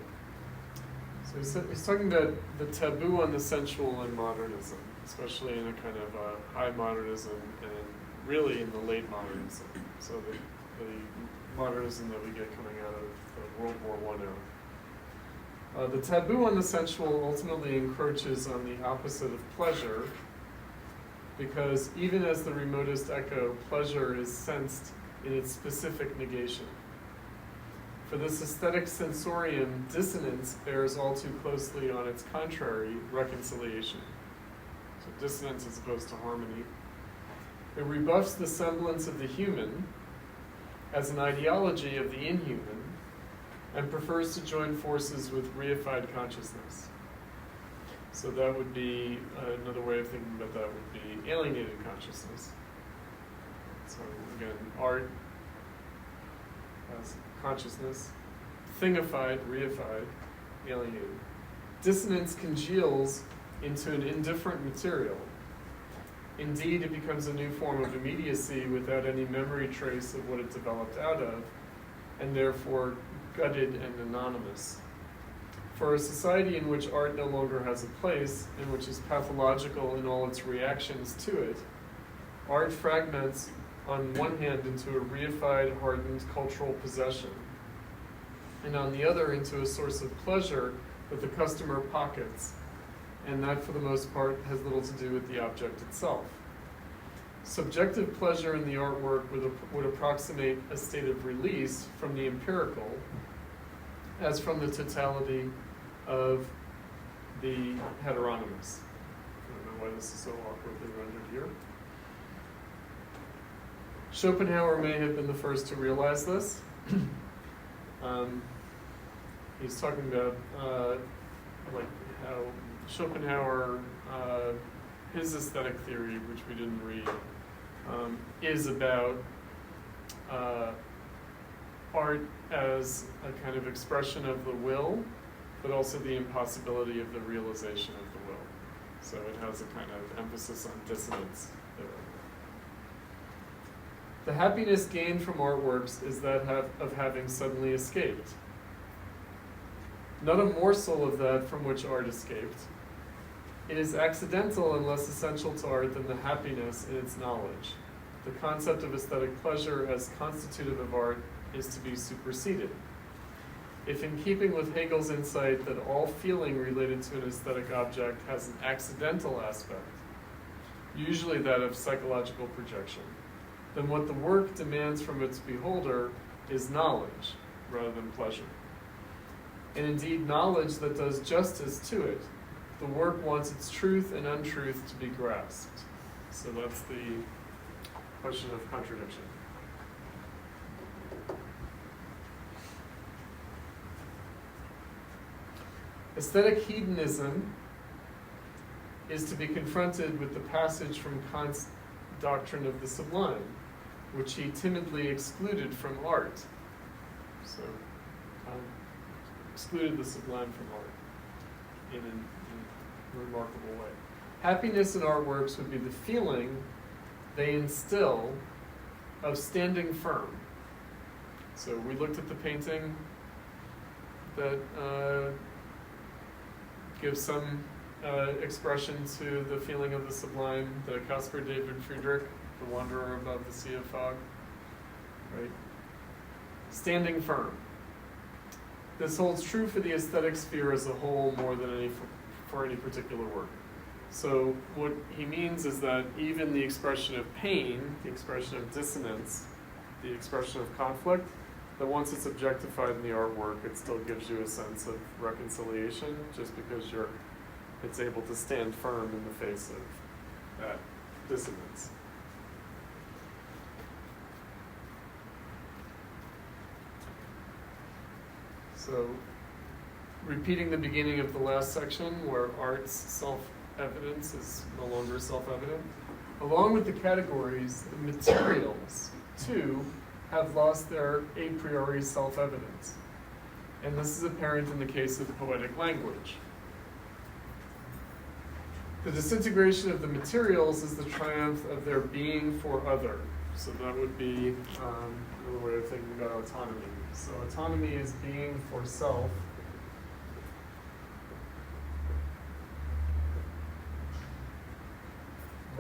So he's talking about the taboo on the sensual in modernism, especially in a kind of high modernism and really in the late modernism. So the modernism that we get coming out of the World War I era. The taboo on the sensual ultimately encroaches on the opposite of pleasure, because even as the remotest echo, pleasure is sensed in its specific negation. For this aesthetic sensorium, dissonance bears all too closely on its contrary, reconciliation. So dissonance as opposed to harmony. It rebuffs the semblance of the human as an ideology of the inhuman, and prefers to join forces with reified consciousness. So that would be, another way of thinking about that would be alienated consciousness. So again, art as consciousness, thingified, reified, alienated. Dissonance congeals into an indifferent material. Indeed, it becomes a new form of immediacy without any memory trace of what it developed out of, and therefore gutted and anonymous. For a society in which art no longer has a place, and which is pathological in all its reactions to it, art fragments on one hand into a reified, hardened cultural possession, and on the other into a source of pleasure that the customer pockets, and that for the most part has little to do with the object itself. Subjective pleasure in the artwork would approximate a state of release from the empirical, as from the totality of the heteronymous. I don't know why this is so awkwardly rendered here. Schopenhauer may have been the first to realize this. He's talking about like how Schopenhauer, his aesthetic theory, which we didn't read, is about art as a kind of expression of the will, but also the impossibility of the realization of the will. So it has a kind of emphasis on dissonance there. The happiness gained from artworks is that of having suddenly escaped. Not a morsel of that from which art escaped. It is accidental and less essential to art than the happiness in its knowledge. The concept of aesthetic pleasure as constitutive of art is to be superseded. If in keeping with Hegel's insight that all feeling related to an aesthetic object has an accidental aspect, usually that of psychological projection, then what the work demands from its beholder is knowledge rather than pleasure. And indeed, knowledge that does justice to it. The work wants its truth and untruth to be grasped. So that's the question of contradiction. Aesthetic hedonism is to be confronted with the passage from Kant's doctrine of the sublime, which he timidly excluded from art. So Kant excluded the sublime from art in a remarkable way. Happiness in artworks would be the feeling they instill of standing firm. So we looked at the painting that gives some expression to the feeling of the sublime, the Caspar David Friedrich, the wanderer above the sea of fog, right? Standing firm. This holds true for the aesthetic sphere as a whole more than for any particular work. So what he means is that even the expression of pain, the expression of dissonance, the expression of conflict, that once it's objectified in the artwork, it still gives you a sense of reconciliation, just because it's able to stand firm in the face of that dissonance. So, repeating the beginning of the last section, where art's self-evidence is no longer self-evident, along with the categories, the materials, too, have lost their a priori self-evidence. And this is apparent in the case of poetic language. The disintegration of the materials is the triumph of their being for other. So that would be another way of thinking about autonomy. So autonomy is being for self,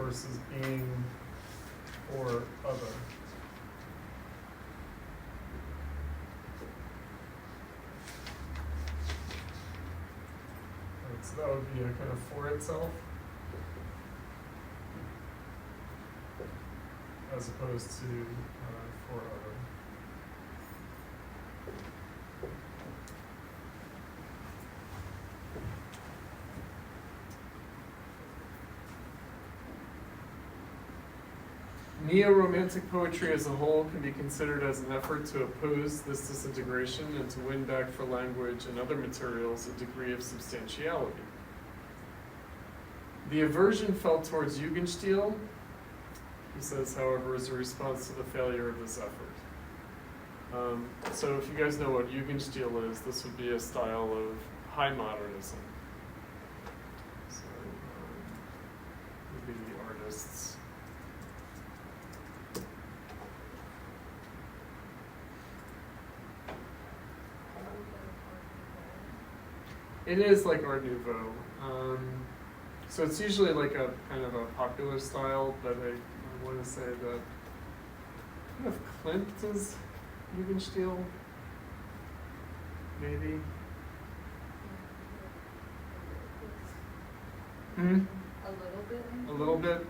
versus being or other. Right, so that would be a kind of for itself, as opposed to for other. Neo-Romantic poetry as a whole can be considered as an effort to oppose this disintegration and to win back for language and other materials a degree of substantiality. The aversion felt towards Jugendstil, he says, however, is a response to the failure of this effort. So if you guys know what Jugendstil is, this would be a style of high modernism. So would be the artists. It is like Art Nouveau. So it's usually like a kind of a popular style, but I want to say that kind of Klimt is Jugendstil, maybe. Hmm? A little bit. A little bit.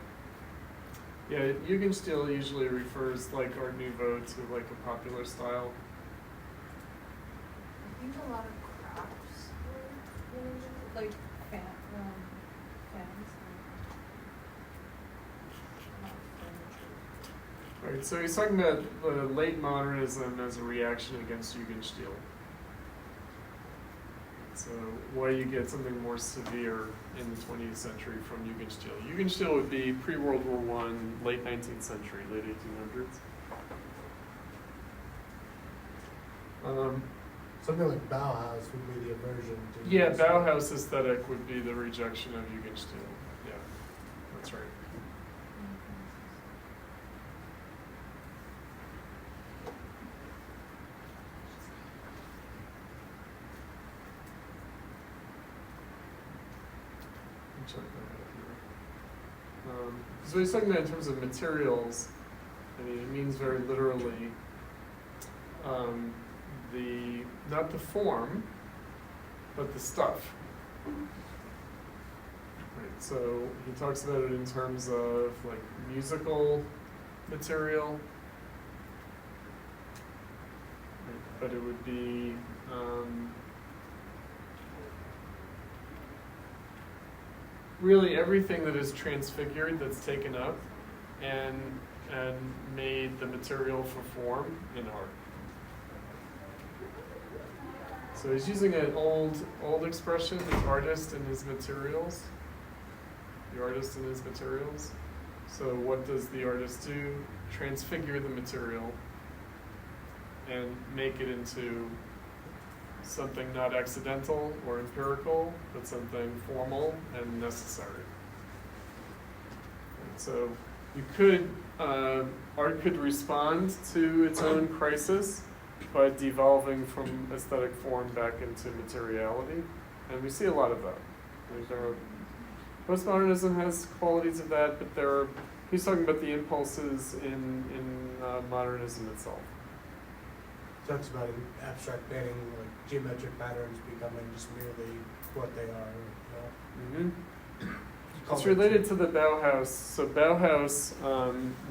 Yeah, Jugendstil usually refers like Art Nouveau to like a popular style. I think a lot of crafts were really like fans. Right, so he's talking about late modernism as a reaction against Jugendstil. So why you get something more severe in the 20th century from Jugendstil. Jugendstil would be pre-World War I, late 19th century, late 1800s. Something like Bauhaus would be the aversion to. Yeah, Bauhaus aesthetic would be the rejection of Jugendstil. Yeah, that's right. Check that out here. So he's talking about in terms of materials. I mean, it means very literally not the form, but the stuff. Right, so he talks about it in terms of like musical material, right, but it would be really everything that is transfigured, that's taken up and made the material for form in art. So he's using an old expression, the artist and his materials. The artist and his materials. So what does the artist do? Transfigure the material and make it into something not accidental or empirical, but something formal and necessary. And so you could, art could respond to its own crisis by devolving from aesthetic form back into materiality. And we see a lot of that. Postmodernism has qualities of that, but he's talking about the impulses in modernism itself. Talks about abstract painting, like geometric patterns becoming just merely what they are. Mm-hmm. It's related to the Bauhaus. So Bauhaus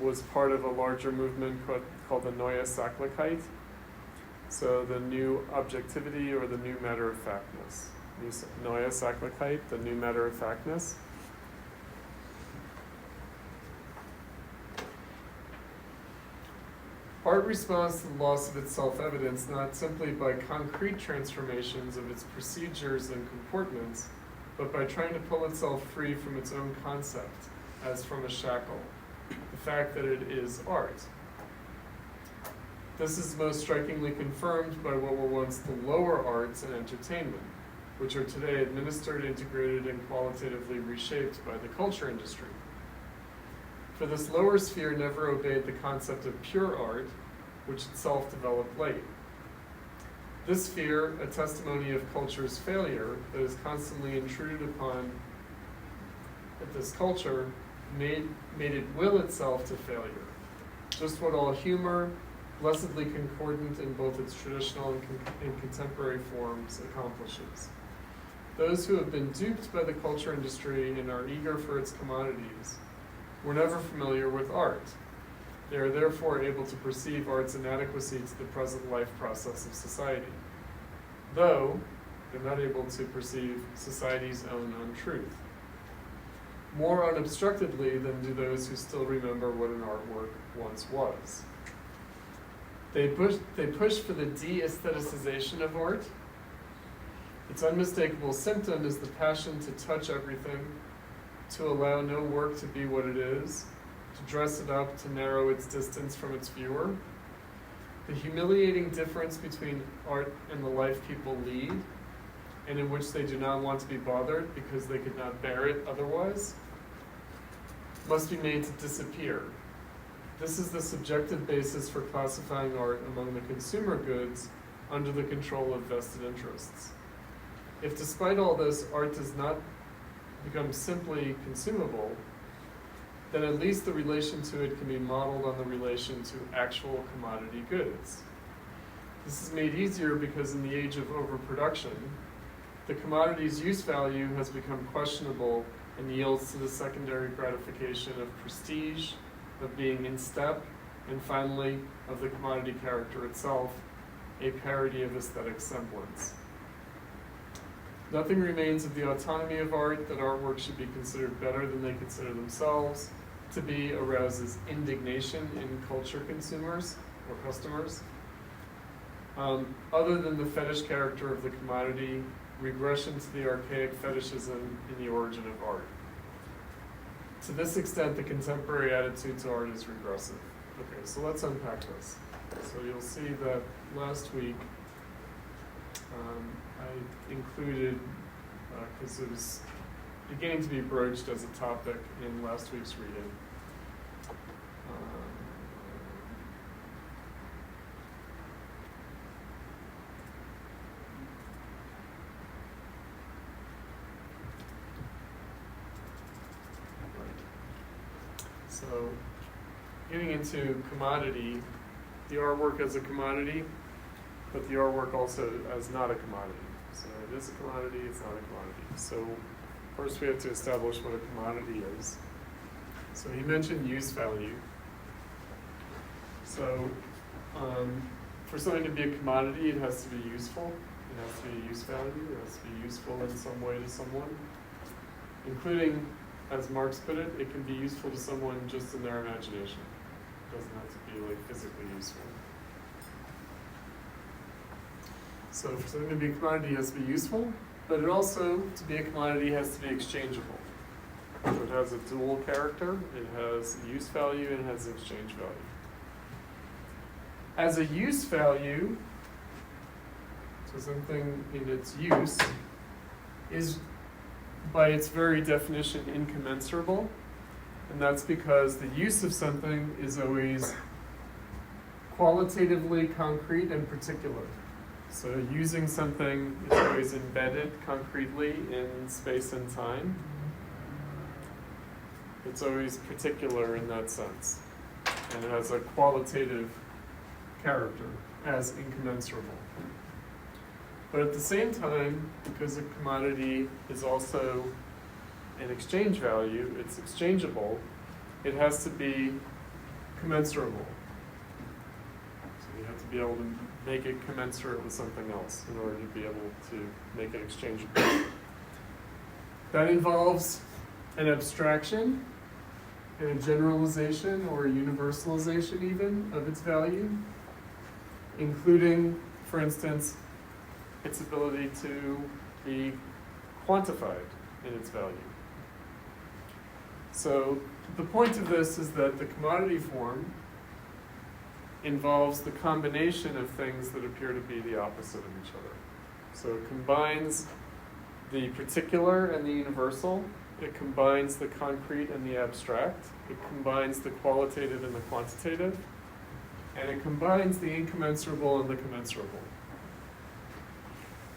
was part of a larger movement called the Neue Sachlichkeit. So the new objectivity or the new matter-of-factness. Neue Sachlichkeit, the new matter-of-factness. Art responds to the loss of its self-evidence not simply by concrete transformations of its procedures and comportments, but by trying to pull itself free from its own concept, as from a shackle, the fact that it is art. This is most strikingly confirmed by what were once the lower arts and entertainment, which are today administered, integrated, and qualitatively reshaped by the culture industry. For this lower sphere never obeyed the concept of pure art, which itself developed late. This sphere, a testimony of culture's failure that is constantly intruded upon this culture, made it will itself to failure. Just what all humor, blessedly concordant in both its traditional and contemporary forms, accomplishes. Those who have been duped by the culture industry and are eager for its commodities were never familiar with art. They are therefore able to perceive art's inadequacy to the present life process of society, though they're not able to perceive society's own untruth, more unobstructedly than do those who still remember what an artwork once was. They push for the de-aestheticization of art. Its unmistakable symptom is the passion to touch everything, to allow no work to be what it is, to dress it up, to narrow its distance from its viewer. The humiliating difference between art and the life people lead, and in which they do not want to be bothered because they could not bear it otherwise, must be made to disappear. This is the subjective basis for classifying art among the consumer goods under the control of vested interests. If despite all this, art does not become simply consumable, then at least the relation to it can be modeled on the relation to actual commodity goods. This is made easier because in the age of overproduction, the commodity's use value has become questionable and yields to the secondary gratification of prestige, of being in step, and finally, of the commodity character itself, a parody of aesthetic semblance. Nothing remains of the autonomy of art, that artwork should be considered better than they consider themselves. To be arouses indignation in culture consumers or customers. Other than the fetish character of the commodity, regression to the archaic fetishism in the origin of art. To this extent, the contemporary attitude to art is regressive. Okay, so let's unpack this. So you'll see that last week I included, because it was beginning to be broached as a topic in last week's reading. So, getting into commodity, the artwork as a commodity, but the artwork also as not a commodity. So it is a commodity, it's not a commodity. So first we have to establish what a commodity is. So he mentioned use value. So for something to be a commodity, it has to be useful. It has to be a use value. It has to be useful in some way to someone, including, as Marx put it, it can be useful to someone just in their imagination. It doesn't have to be like physically useful. So for something to be a commodity, it has to be useful, but it also, to be a commodity, has to be exchangeable. So it has a dual character, it has a use value, and it has an exchange value. As a use value, so something in its use is, by its very definition, incommensurable, and that's because the use of something is always qualitatively concrete and particular. So using something is always embedded concretely in space and time. It's always particular in that sense, and it has a qualitative character as incommensurable. But at the same time, because a commodity is also an exchange value, it's exchangeable, it has to be commensurable. So you have to be able to make it commensurate with something else in order to be able to make it exchangeable. That involves an abstraction and a generalization or a universalization even of its value, including, for instance, its ability to be quantified in its value. So the point of this is that the commodity form involves the combination of things that appear to be the opposite of each other. So it combines the particular and the universal. It combines the concrete and the abstract. It combines the qualitative and the quantitative. And it combines the incommensurable and the commensurable.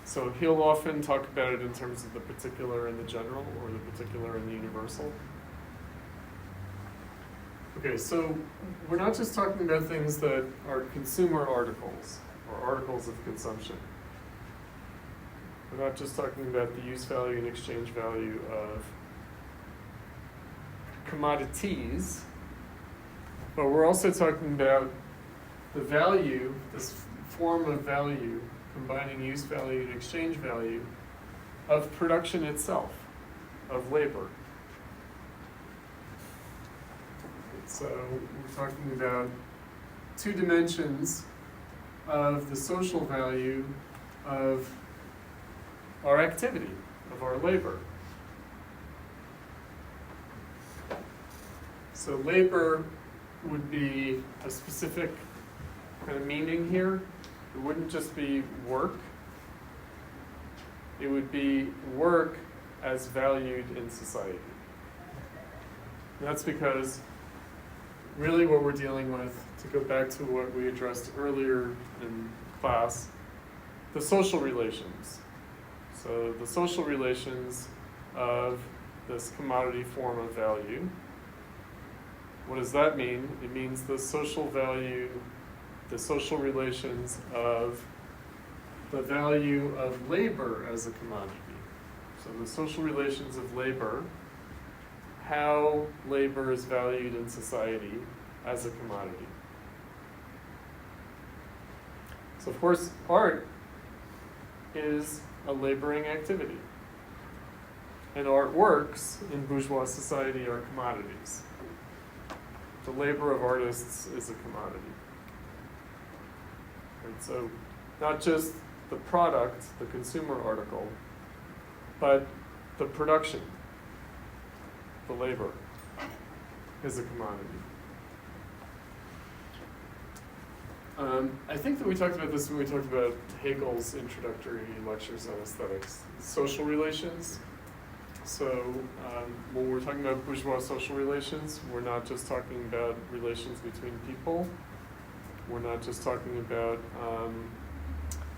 So he'll often talk about it in terms of the particular and the general, or the particular and the universal. Okay, so we're not just talking about things that are consumer articles or articles of consumption. We're not just talking about the use value and exchange value of commodities, but we're also talking about the value, this form of value, combining use value and exchange value, of production itself, of labor. So we're talking about two dimensions of the social value of our activity, of our labor. So labor would be a specific kind of meaning here. It wouldn't just be work. It would be work as valued in society. And that's because really what we're dealing with, to go back to what we addressed earlier in class, the social relations. So the social relations of this commodity form of value. What does that mean? It means the social value, the social relations of the value of labor as a commodity. So the social relations of labor, how labor is valued in society as a commodity. So of course, art is a laboring activity. And artworks in bourgeois society are commodities. The labor of artists is a commodity. Right, so not just the product, the consumer article, but the production, the labor, is a commodity. I think that we talked about this when we talked about Hegel's introductory lectures on aesthetics. Social relations. So when we're talking about bourgeois social relations, we're not just talking about relations between people. We're not just talking about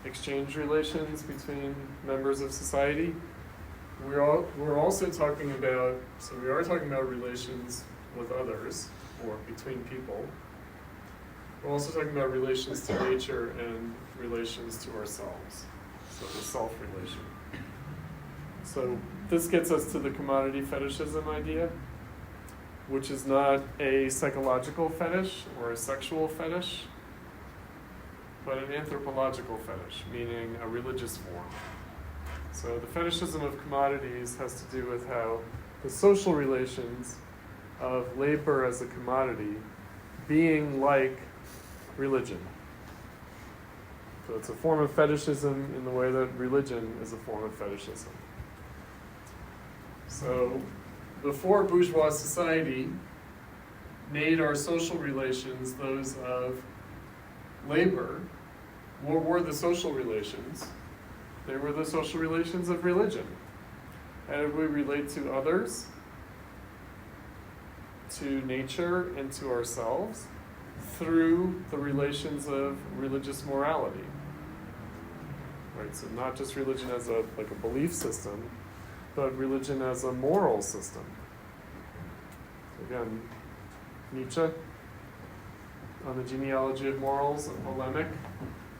exchange relations between members of society. We're also talking about, so we are talking about relations with others, or between people. We're also talking about relations to nature and relations to ourselves, so the self-relation. So this gets us to the commodity fetishism idea, which is not a psychological fetish or a sexual fetish, but an anthropological fetish, meaning a religious form. So the fetishism of commodities has to do with how the social relations of labor as a commodity being like religion. So it's a form of fetishism in the way that religion is a form of fetishism. So before bourgeois society made our social relations those of labor, what were the social relations? They were the social relations of religion. How did we relate to others, to nature, and to ourselves? Through the relations of religious morality. Right, so not just religion as a belief system, but religion as a moral system. So again, Nietzsche, on the genealogy of morals, a polemic.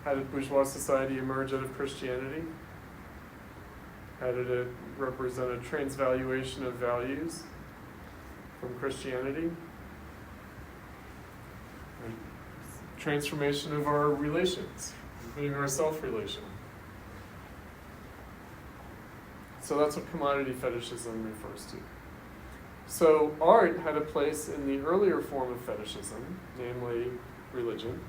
How did bourgeois society emerge out of Christianity? How did it represent a transvaluation of values from Christianity? And transformation of our relations, including our self-relation. So that's what commodity fetishism refers to. So art had a place in the earlier form of fetishism, namely religion.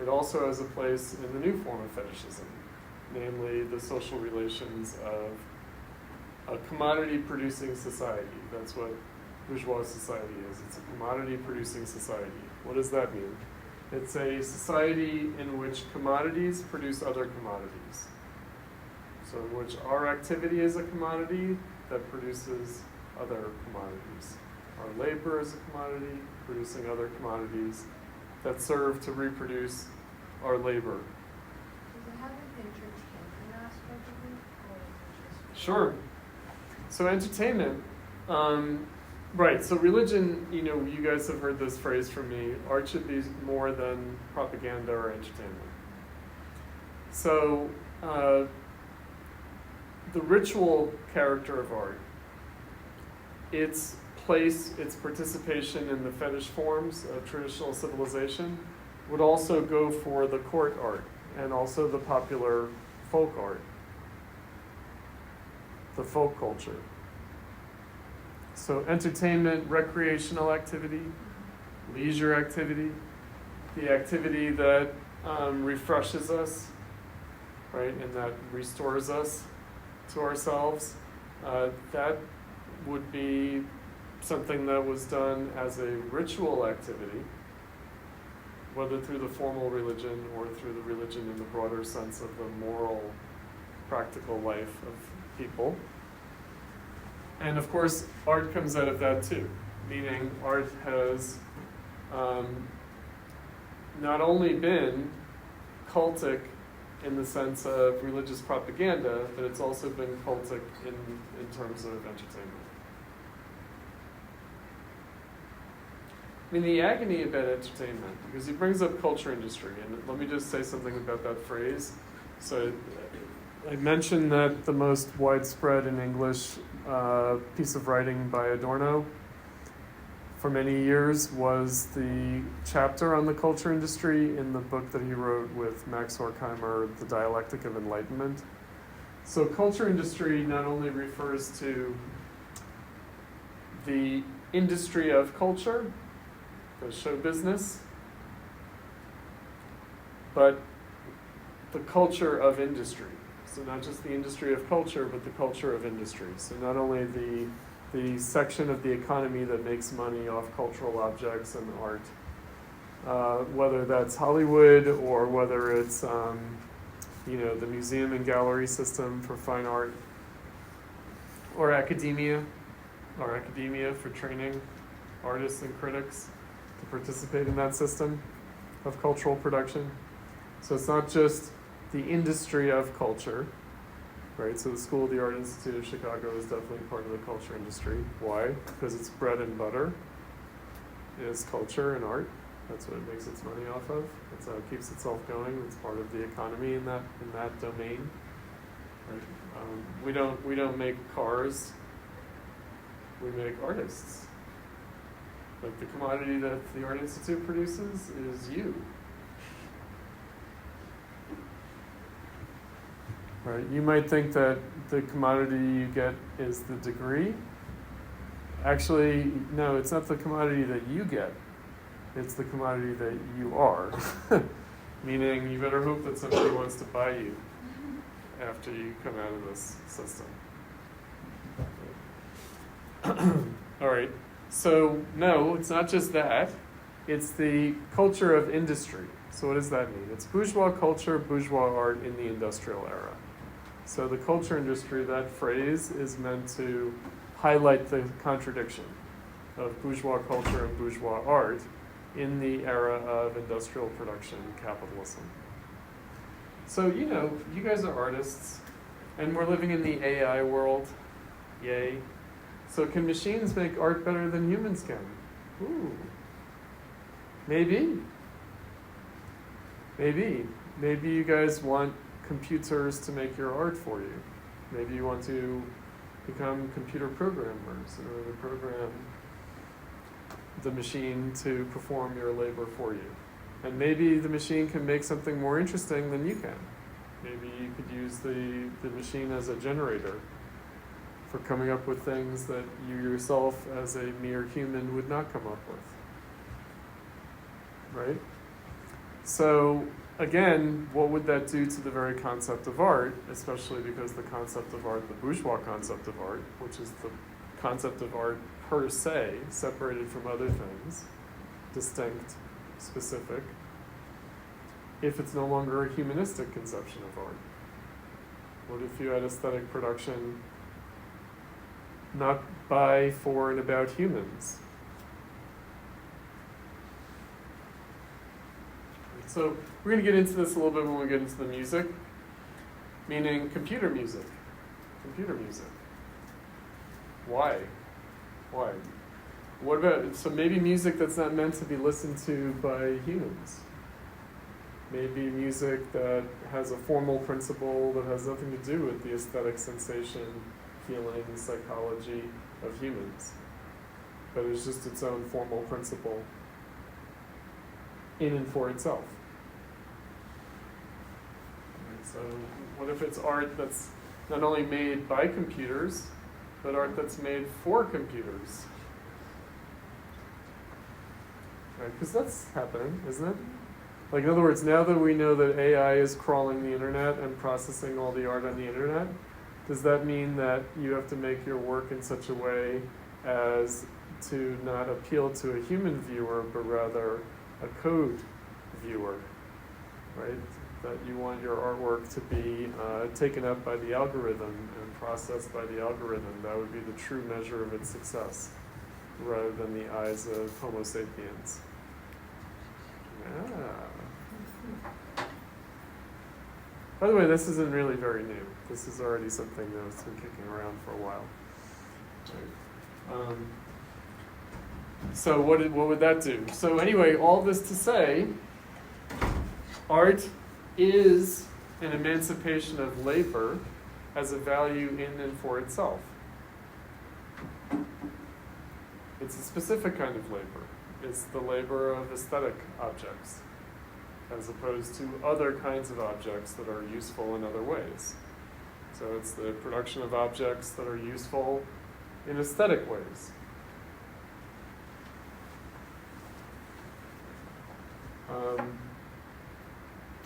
It also has a place in the new form of fetishism, namely the social relations of a commodity-producing society. That's what bourgeois society is. It's a commodity-producing society. What does that mean? It's a society in which commodities produce other commodities. So in which our activity is a commodity that produces other commodities. Our labor is a commodity, producing other commodities that serve to reproduce our labor. Does it have an entertainment aspect of it, or is it just? Sure. So entertainment Right, so religion, you guys have heard this phrase from me, art should be more than propaganda or entertainment. So, the ritual character of art, its place, its participation in the fetish forms of traditional civilization would also go for the court art and also the popular folk art, the folk culture. So entertainment, recreational activity, leisure activity, the activity that refreshes us, right, and that restores us to ourselves, that would be something that was done as a ritual activity, whether through the formal religion or through the religion in the broader sense of the moral, practical life of people. And of course, art comes out of that too, meaning art has not only been cultic in the sense of religious propaganda, but it's also been cultic in terms of entertainment. I mean, the agony about entertainment, because he brings up culture industry, and let me just say something about that phrase. So I mentioned that the most widespread in English piece of writing by Adorno for many years was the chapter on the culture industry in the book that he wrote with Max Horkheimer, The Dialectic of Enlightenment. So culture industry not only refers to the industry of culture, the show business, but the culture of industry. So not just the industry of culture, but the culture of industry. So not only the section of the economy that makes money off cultural objects and art, whether that's Hollywood or whether it's the museum and gallery system for fine art, or academia for training artists and critics to participate in that system of cultural production. So it's not just the industry of culture, right? So the School of the Art Institute of Chicago is definitely part of the culture industry. Why? Because it's bread and butter is culture and art. That's what it makes its money off of. That's how it keeps itself going. It's part of the economy in that domain. Right? We don't make cars. We make artists. Like the commodity that the Art Institute produces is you. Right? You might think that the commodity you get is the degree. Actually, no, it's not the commodity that you get. It's the commodity that you are. Meaning, you better hope that somebody wants to buy you after you come out of this system. All right. So, no, it's not just that. It's the culture of industry. So what does that mean? It's bourgeois culture, bourgeois art in the industrial era. So the culture industry, that phrase is meant to highlight the contradiction of bourgeois culture and bourgeois art in the era of industrial production capitalism. So, you guys are artists, and we're living in the AI world. Yay. So can machines make art better than humans can? Ooh. Maybe. Maybe you guys want computers to make your art for you. Maybe you want to become computer programmers in order to program the machine to perform your labor for you. And maybe the machine can make something more interesting than you can. Maybe you could use the machine as a generator for coming up with things that you yourself as a mere human would not come up with. Right? So, again, what would that do to the very concept of art, especially because the concept of art, the bourgeois concept of art, which is the concept of art per se, separated from other things, distinct, specific, if it's no longer a humanistic conception of art? What if you had aesthetic production not by, for, and about humans? So we're going to get into this a little bit when we get into the music, meaning computer music. Computer music. Why? What about, so maybe music that's not meant to be listened to by humans? Maybe music that has a formal principle that has nothing to do with the aesthetic sensation, feeling, psychology of humans, but it's just its own formal principle in and for itself. Right, so what if it's art that's not only made by computers, but art that's made for computers? Right, because that's happening, isn't it? Like, in other words, now that we know that AI is crawling the internet and processing all the art on the internet, does that mean that you have to make your work in such a way as to not appeal to a human viewer, but rather a code viewer, right? That you want your artwork to be taken up by the algorithm and processed by the algorithm. That would be the true measure of its success, rather than the eyes of Homo sapiens. Yeah. By the way, this isn't really very new. This is already something that's been kicking around for a while. Right. So what would that do? So anyway, all this to say, art is an emancipation of labor as a value in and for itself. It's a specific kind of labor. It's the labor of aesthetic objects, as opposed to other kinds of objects that are useful in other ways. So it's the production of objects that are useful in aesthetic ways.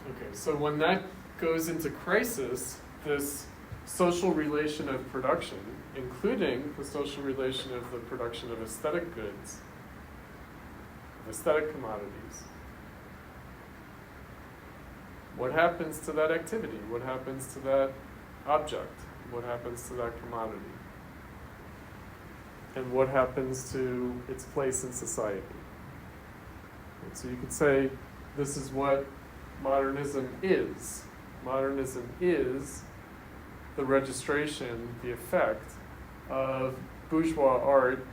Okay, so when that goes into crisis, this social relation of production, including the social relation of the production of aesthetic goods, of aesthetic commodities, what happens to that activity? What happens to that object? What happens to that commodity? And what happens to its place in society? And so you could say this is what modernism is. Modernism is the registration, the effect of bourgeois art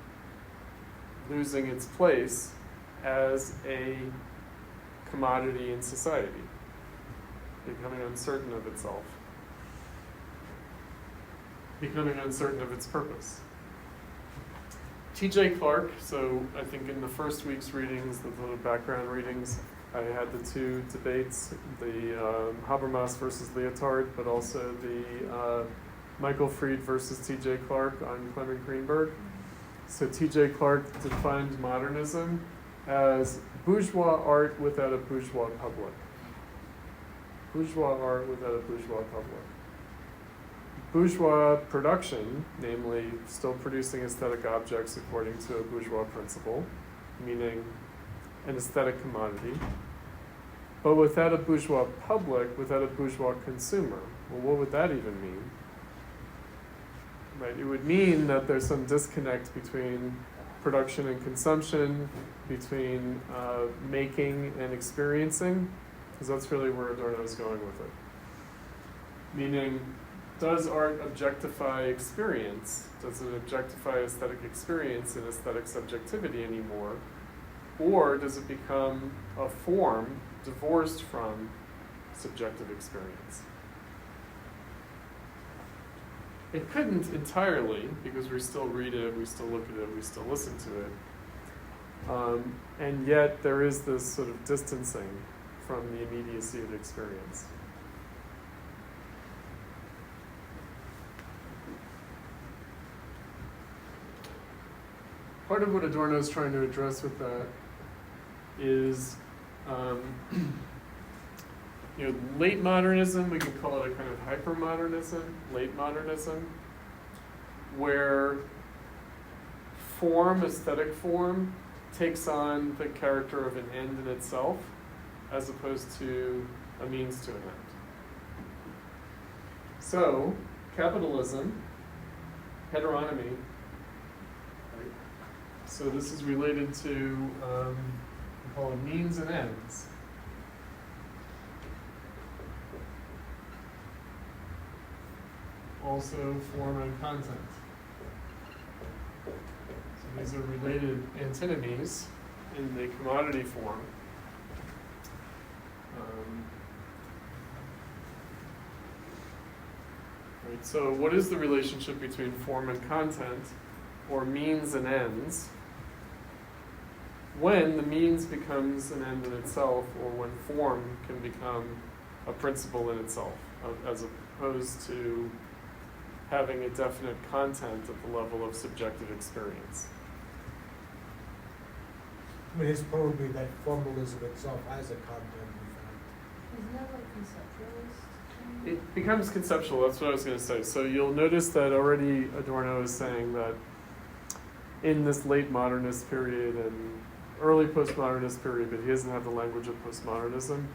losing its place as a commodity in society, becoming uncertain of itself, becoming uncertain of its purpose. T.J. Clark, so I think in the first week's readings, the little background readings, I had the two debates, the Habermas versus Leotard, but also the Michael Fried versus T.J. Clark on Clement Greenberg. So T.J. Clark defined modernism as bourgeois art without a bourgeois public. Bourgeois art without a bourgeois public. Bourgeois production, namely still producing aesthetic objects according to a bourgeois principle, meaning an aesthetic commodity, but without a bourgeois public, without a bourgeois consumer. Well, what would that even mean? Right, it would mean that there's some disconnect between production and consumption, between making and experiencing, because that's really where Adorno is going with it. Meaning, does art objectify experience? Does it objectify aesthetic experience and aesthetic subjectivity anymore? Or does it become a form divorced from subjective experience? It couldn't entirely, because we still read it, we still look at it, we still listen to it. And yet there is this sort of distancing from the immediacy of experience. Part of what Adorno is trying to address with that is, late modernism, we could call it a kind of hypermodernism, late modernism, where form, aesthetic form, takes on the character of an end in itself, as opposed to a means to an end. So, capitalism, heteronomy, right? So this is related to, we call it means and ends. Also form and content. So These are related antinomies in the commodity form. Right, so what is the relationship between form and content, or means and ends, when the means becomes an end in itself, or when form can become a principle in itself, as opposed to having a definite content at the level of subjective experience? I mean, his point would be that formalism itself has a content, in fact. Isn't that like conceptualist? It becomes conceptual, that's what I was going to say. So you'll notice that already Adorno is saying that in this late modernist period and early postmodernist period, but he doesn't have the language of postmodernism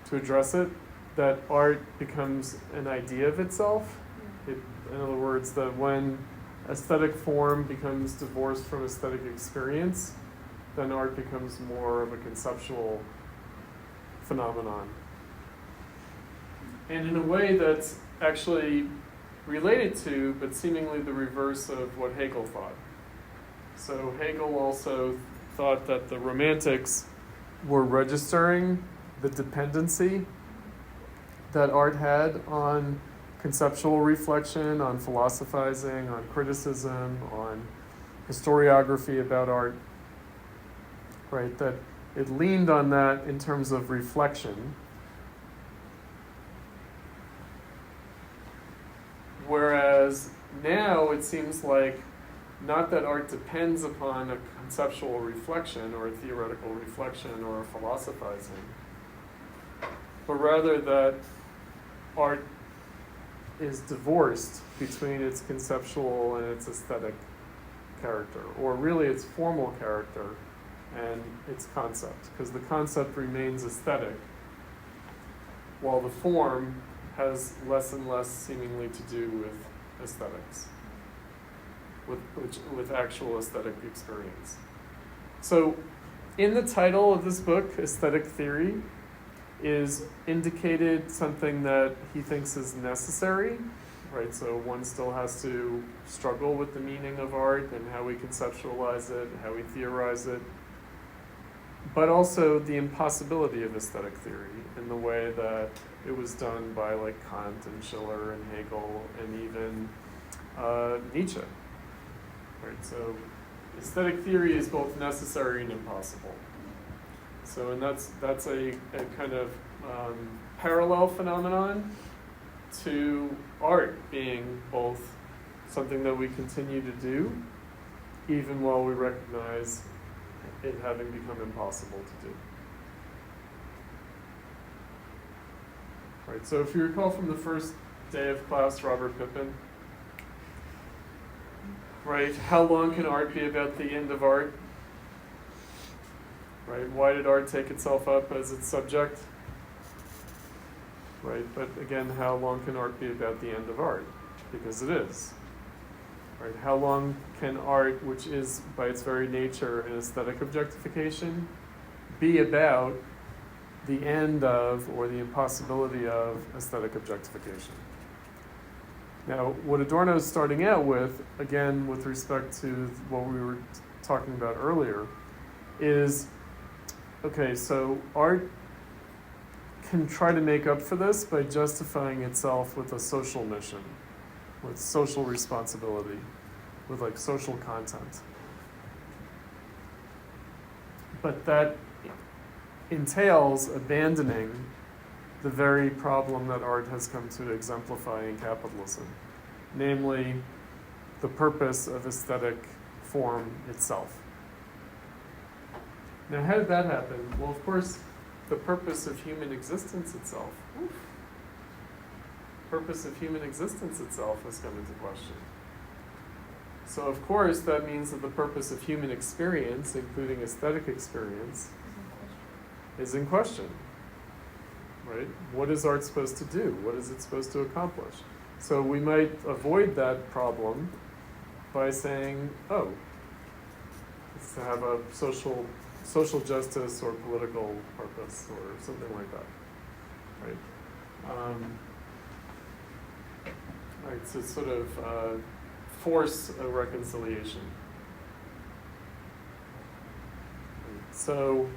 to address it, that art becomes an idea of itself. In other words, that when aesthetic form becomes divorced from aesthetic experience, then art becomes more of a conceptual phenomenon. And in a way that's actually related to, but seemingly the reverse of what Hegel thought. So Hegel also thought that the Romantics were registering the dependency that art had on conceptual reflection, on philosophizing, on criticism, on historiography about art, right? That it leaned on that in terms of reflection, whereas now it seems like not that art depends upon a conceptual reflection or a theoretical reflection or a philosophizing, but rather that art is divorced between its conceptual and its aesthetic character, or really its formal character and its concept, because the concept remains aesthetic, while the form has less and less seemingly to do with aesthetics, with actual aesthetic experience. So in the title of this book, Aesthetic Theory, is indicated something that he thinks is necessary, right? So one still has to struggle with the meaning of art and how we conceptualize it, how we theorize it, but also the impossibility of aesthetic theory in the way that it was done by like Kant and Schiller and Hegel and even Nietzsche, right? So aesthetic theory is both necessary and impossible. So, and that's a kind of parallel phenomenon to art being both something that we continue to do, even while we recognize it having become impossible to do. Right, so if you recall from the first day of class, Robert Pippin, right, how long can art be about the end of art? Right, why did art take itself up as its subject? Right, but again, how long can art be about the end of art? Because it is. Right, how long can art, which is by its very nature an aesthetic objectification, be about the end of, or the impossibility of, aesthetic objectification? Now, what Adorno is starting out with, again, with respect to what we were talking about earlier, is, okay, so art can try to make up for this by justifying itself with a social mission, with social responsibility, with like social content. But that entails abandoning the very problem that art has come to exemplify in capitalism, namely the purpose of aesthetic form itself. Now, how did that happen? Well, of course, the purpose of human existence itself. Purpose of human existence itself has come into question. So, of course, that means that the purpose of human experience, including aesthetic experience, is in question. Right? What is art supposed to do? What is it supposed to accomplish? So we might avoid that problem by saying, oh, it's to have a social justice or political purpose or something like that, right? Right, to sort of force a reconciliation. So,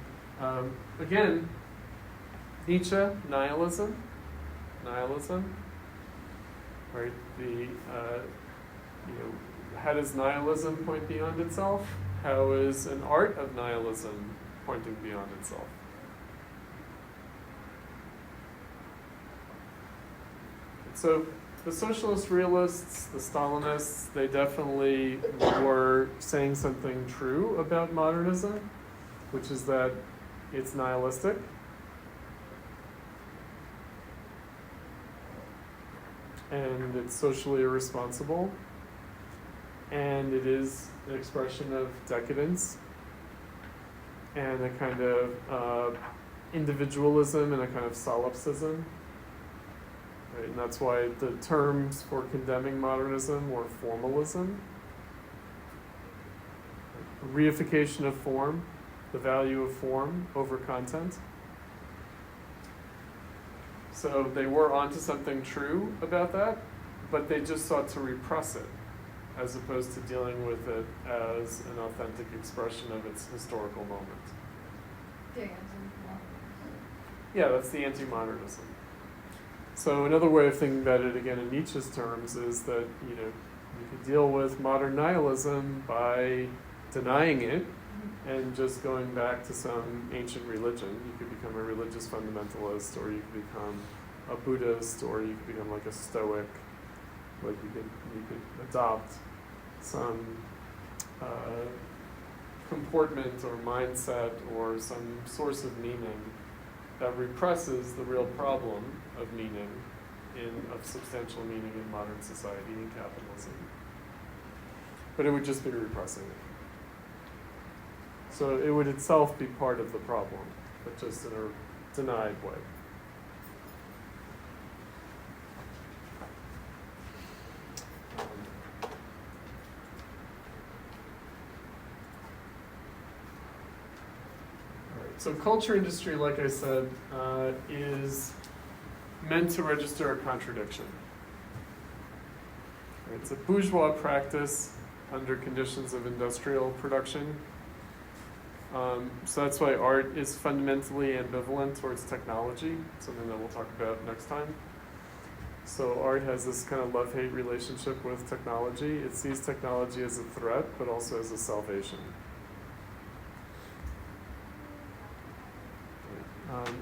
again, Nietzsche, nihilism, right? How does nihilism point beyond itself? How is an art of nihilism pointing beyond itself? So the socialist realists, the Stalinists, they definitely were saying something true about modernism, which is that it's nihilistic. And it's socially irresponsible. And it is an expression of decadence and a kind of individualism and a kind of solipsism. Right? And that's why the terms for condemning modernism were formalism, reification of form, the value of form over content. So they were onto something true about that, but they just sought to repress it, as opposed to dealing with it as an authentic expression of its historical moment. The anti-modernism. Yeah, that's the anti-modernism. So another way of thinking about it, again in Nietzsche's terms, is that you could deal with modern nihilism by denying it and just going back to some ancient religion. You could become a religious fundamentalist, or you could become a Buddhist, or you could become like a Stoic. Like you could adopt some comportment or mindset or some source of meaning that represses the real problem of meaning, of substantial meaning in modern society and capitalism. But it would just be repressing it. So it would itself be part of the problem, but just in a denied way. So culture industry, like I said, is meant to register a contradiction. It's a bourgeois practice under conditions of industrial production. So that's why art is fundamentally ambivalent towards technology, something that we'll talk about next time. So art has this kind of love-hate relationship with technology. It sees technology as a threat, but also as a salvation.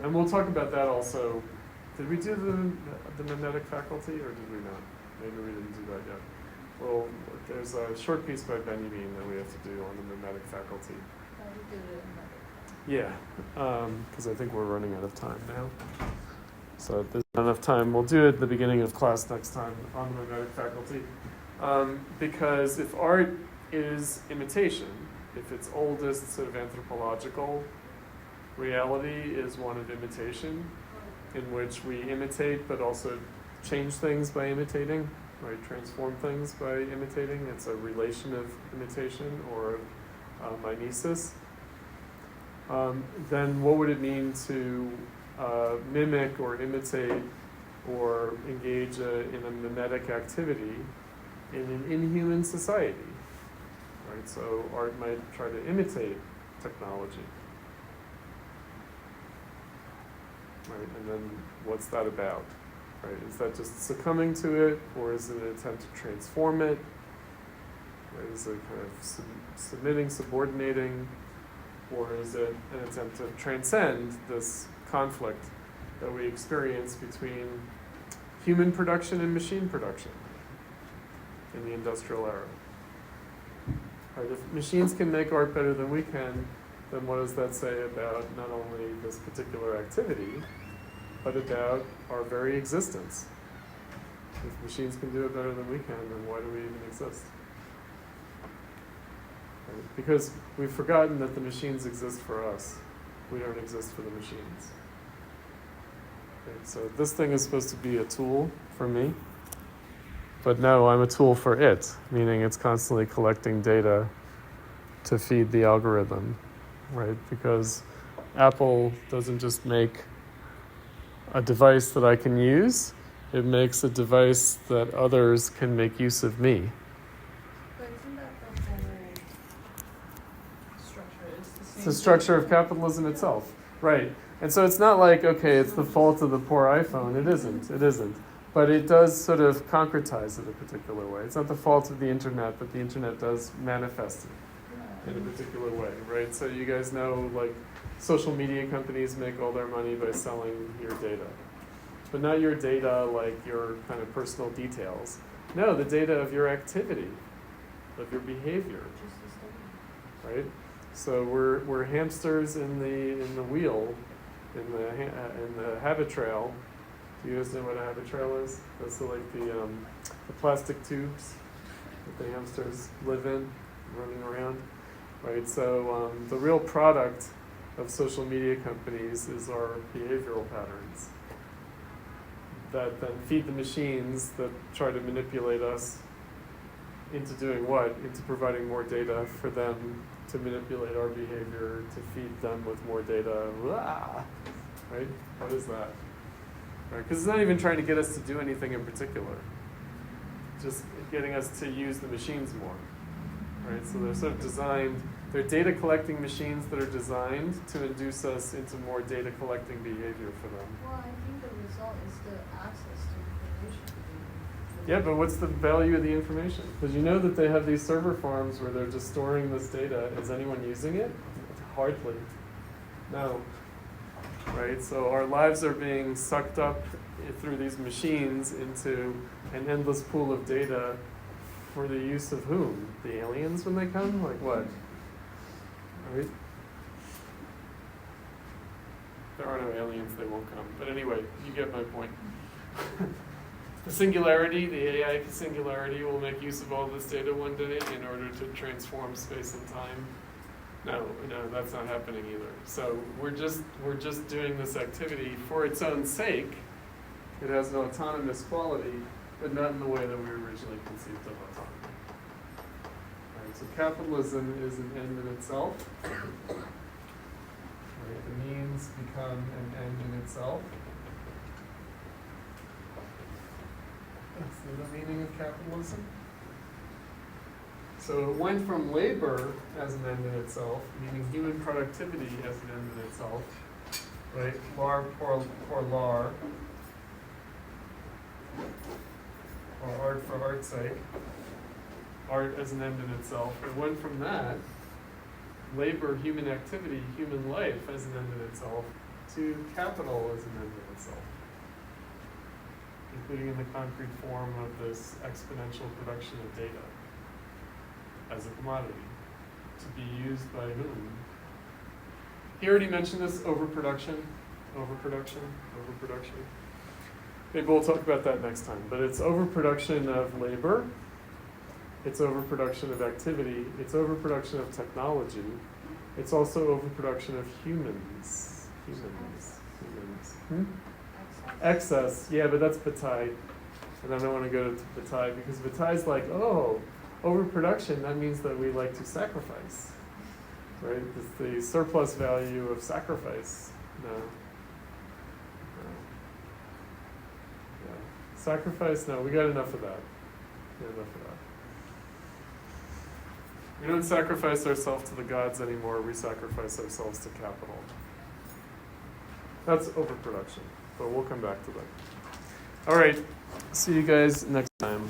And we'll talk about that also. Did we do the mimetic faculty, or did we not? Maybe we didn't do that yet. Well, there's a short piece by Benjamin that we have to do on the mimetic faculty. We did it in another. Yeah, because I think we're running out of time now. So if there's not enough time, we'll do it at the beginning of class next time on the mimetic faculty. Because if art is imitation, if its oldest sort of anthropological reality is one of imitation, in which we imitate but also change things by imitating, right? Transform things by imitating. It's a relation of imitation or mimesis. Then what would it mean to mimic or imitate or engage in a mimetic activity in an inhuman society? Right? So art might try to imitate technology. Right, and then what's that about? Right, is that just succumbing to it, or is it an attempt to transform it? Right, is it kind of submitting, subordinating, or is it an attempt to transcend this conflict that we experience between human production and machine production in the industrial era? Right, if machines can make art better than we can, then what does that say about not only this particular activity, but about our very existence? If machines can do it better than we can, then why do we even exist? Right? Because we've forgotten that the machines exist for us. We don't exist for the machines. Right? So this thing is supposed to be a tool for me, but no, I'm a tool for it, meaning it's constantly collecting data to feed the algorithm. Right, because Apple doesn't just make a device that I can use, it makes a device that others can make use of me. But isn't that the whole structure? It's the the structure of capitalism itself. Right. And so it's not like, okay, it's the fault of the poor iPhone. It isn't. It isn't. But it does sort of concretize it a particular way. It's not the fault of the internet, but the internet does manifest it in a particular way, right? So you guys know, like, social media companies make all their money by selling your data. But not your data like your kind of personal details. No, the data of your activity, of your behavior, right? So we're hamsters in the wheel, in the habit trail. Do you guys know what a habit trail is? That's the plastic tubes that the hamsters live in, running around, right? So the real product of social media companies is our behavioral patterns that then feed the machines that try to manipulate us into doing what? Into providing more data for them to manipulate our behavior, to feed them with more data. Blah. Right? What is that? Right? Because it's not even trying to get us to do anything in particular. Just getting us to use the machines more. Right? So they're sort of designed, they're data collecting machines that are designed to induce us into more data collecting behavior for them. Well, I think the result is the access to information. Yeah, but what's the value of the information? Because you know that they have these server farms where they're just storing this data. Is anyone using it? Hardly. No. Right? So our lives are being sucked up through these machines into an endless pool of data for the use of whom? The aliens when they come? Like what? Right? There are no aliens, they won't come. But anyway, you get my point. The singularity, the AI singularity, will make use of all this data one day in order to transform space and time. No, that's not happening either. So we're just doing this activity for its own sake. It has an autonomous quality, but not in the way that we originally conceived of autonomy. Right, so capitalism is an end in itself. Right, the means become an end in itself. That's the meaning of capitalism. So it went from labor as an end in itself, meaning human productivity as an end in itself, right? Lar por lar, or art for art's sake, art as an end in itself. It went from that, labor, human activity, human life as an end in itself, to capital as an end in itself, including in the concrete form of this exponential production of data as a commodity, to be used by whom? He already mentioned this, overproduction. Maybe we'll talk about that next time, but it's overproduction of labor, it's overproduction of activity, it's overproduction of technology, it's also overproduction of humans. Excess, yeah, but that's Bataille. And I don't want to go to Bataille because Bataille's like, oh, overproduction, that means that we like to sacrifice. Right? It's the surplus value of sacrifice. No. Yeah. Sacrifice, no, we got enough of that. We don't sacrifice ourselves to the gods anymore, we sacrifice ourselves to capital. That's overproduction. But we'll come back to that. All right. See you guys next time.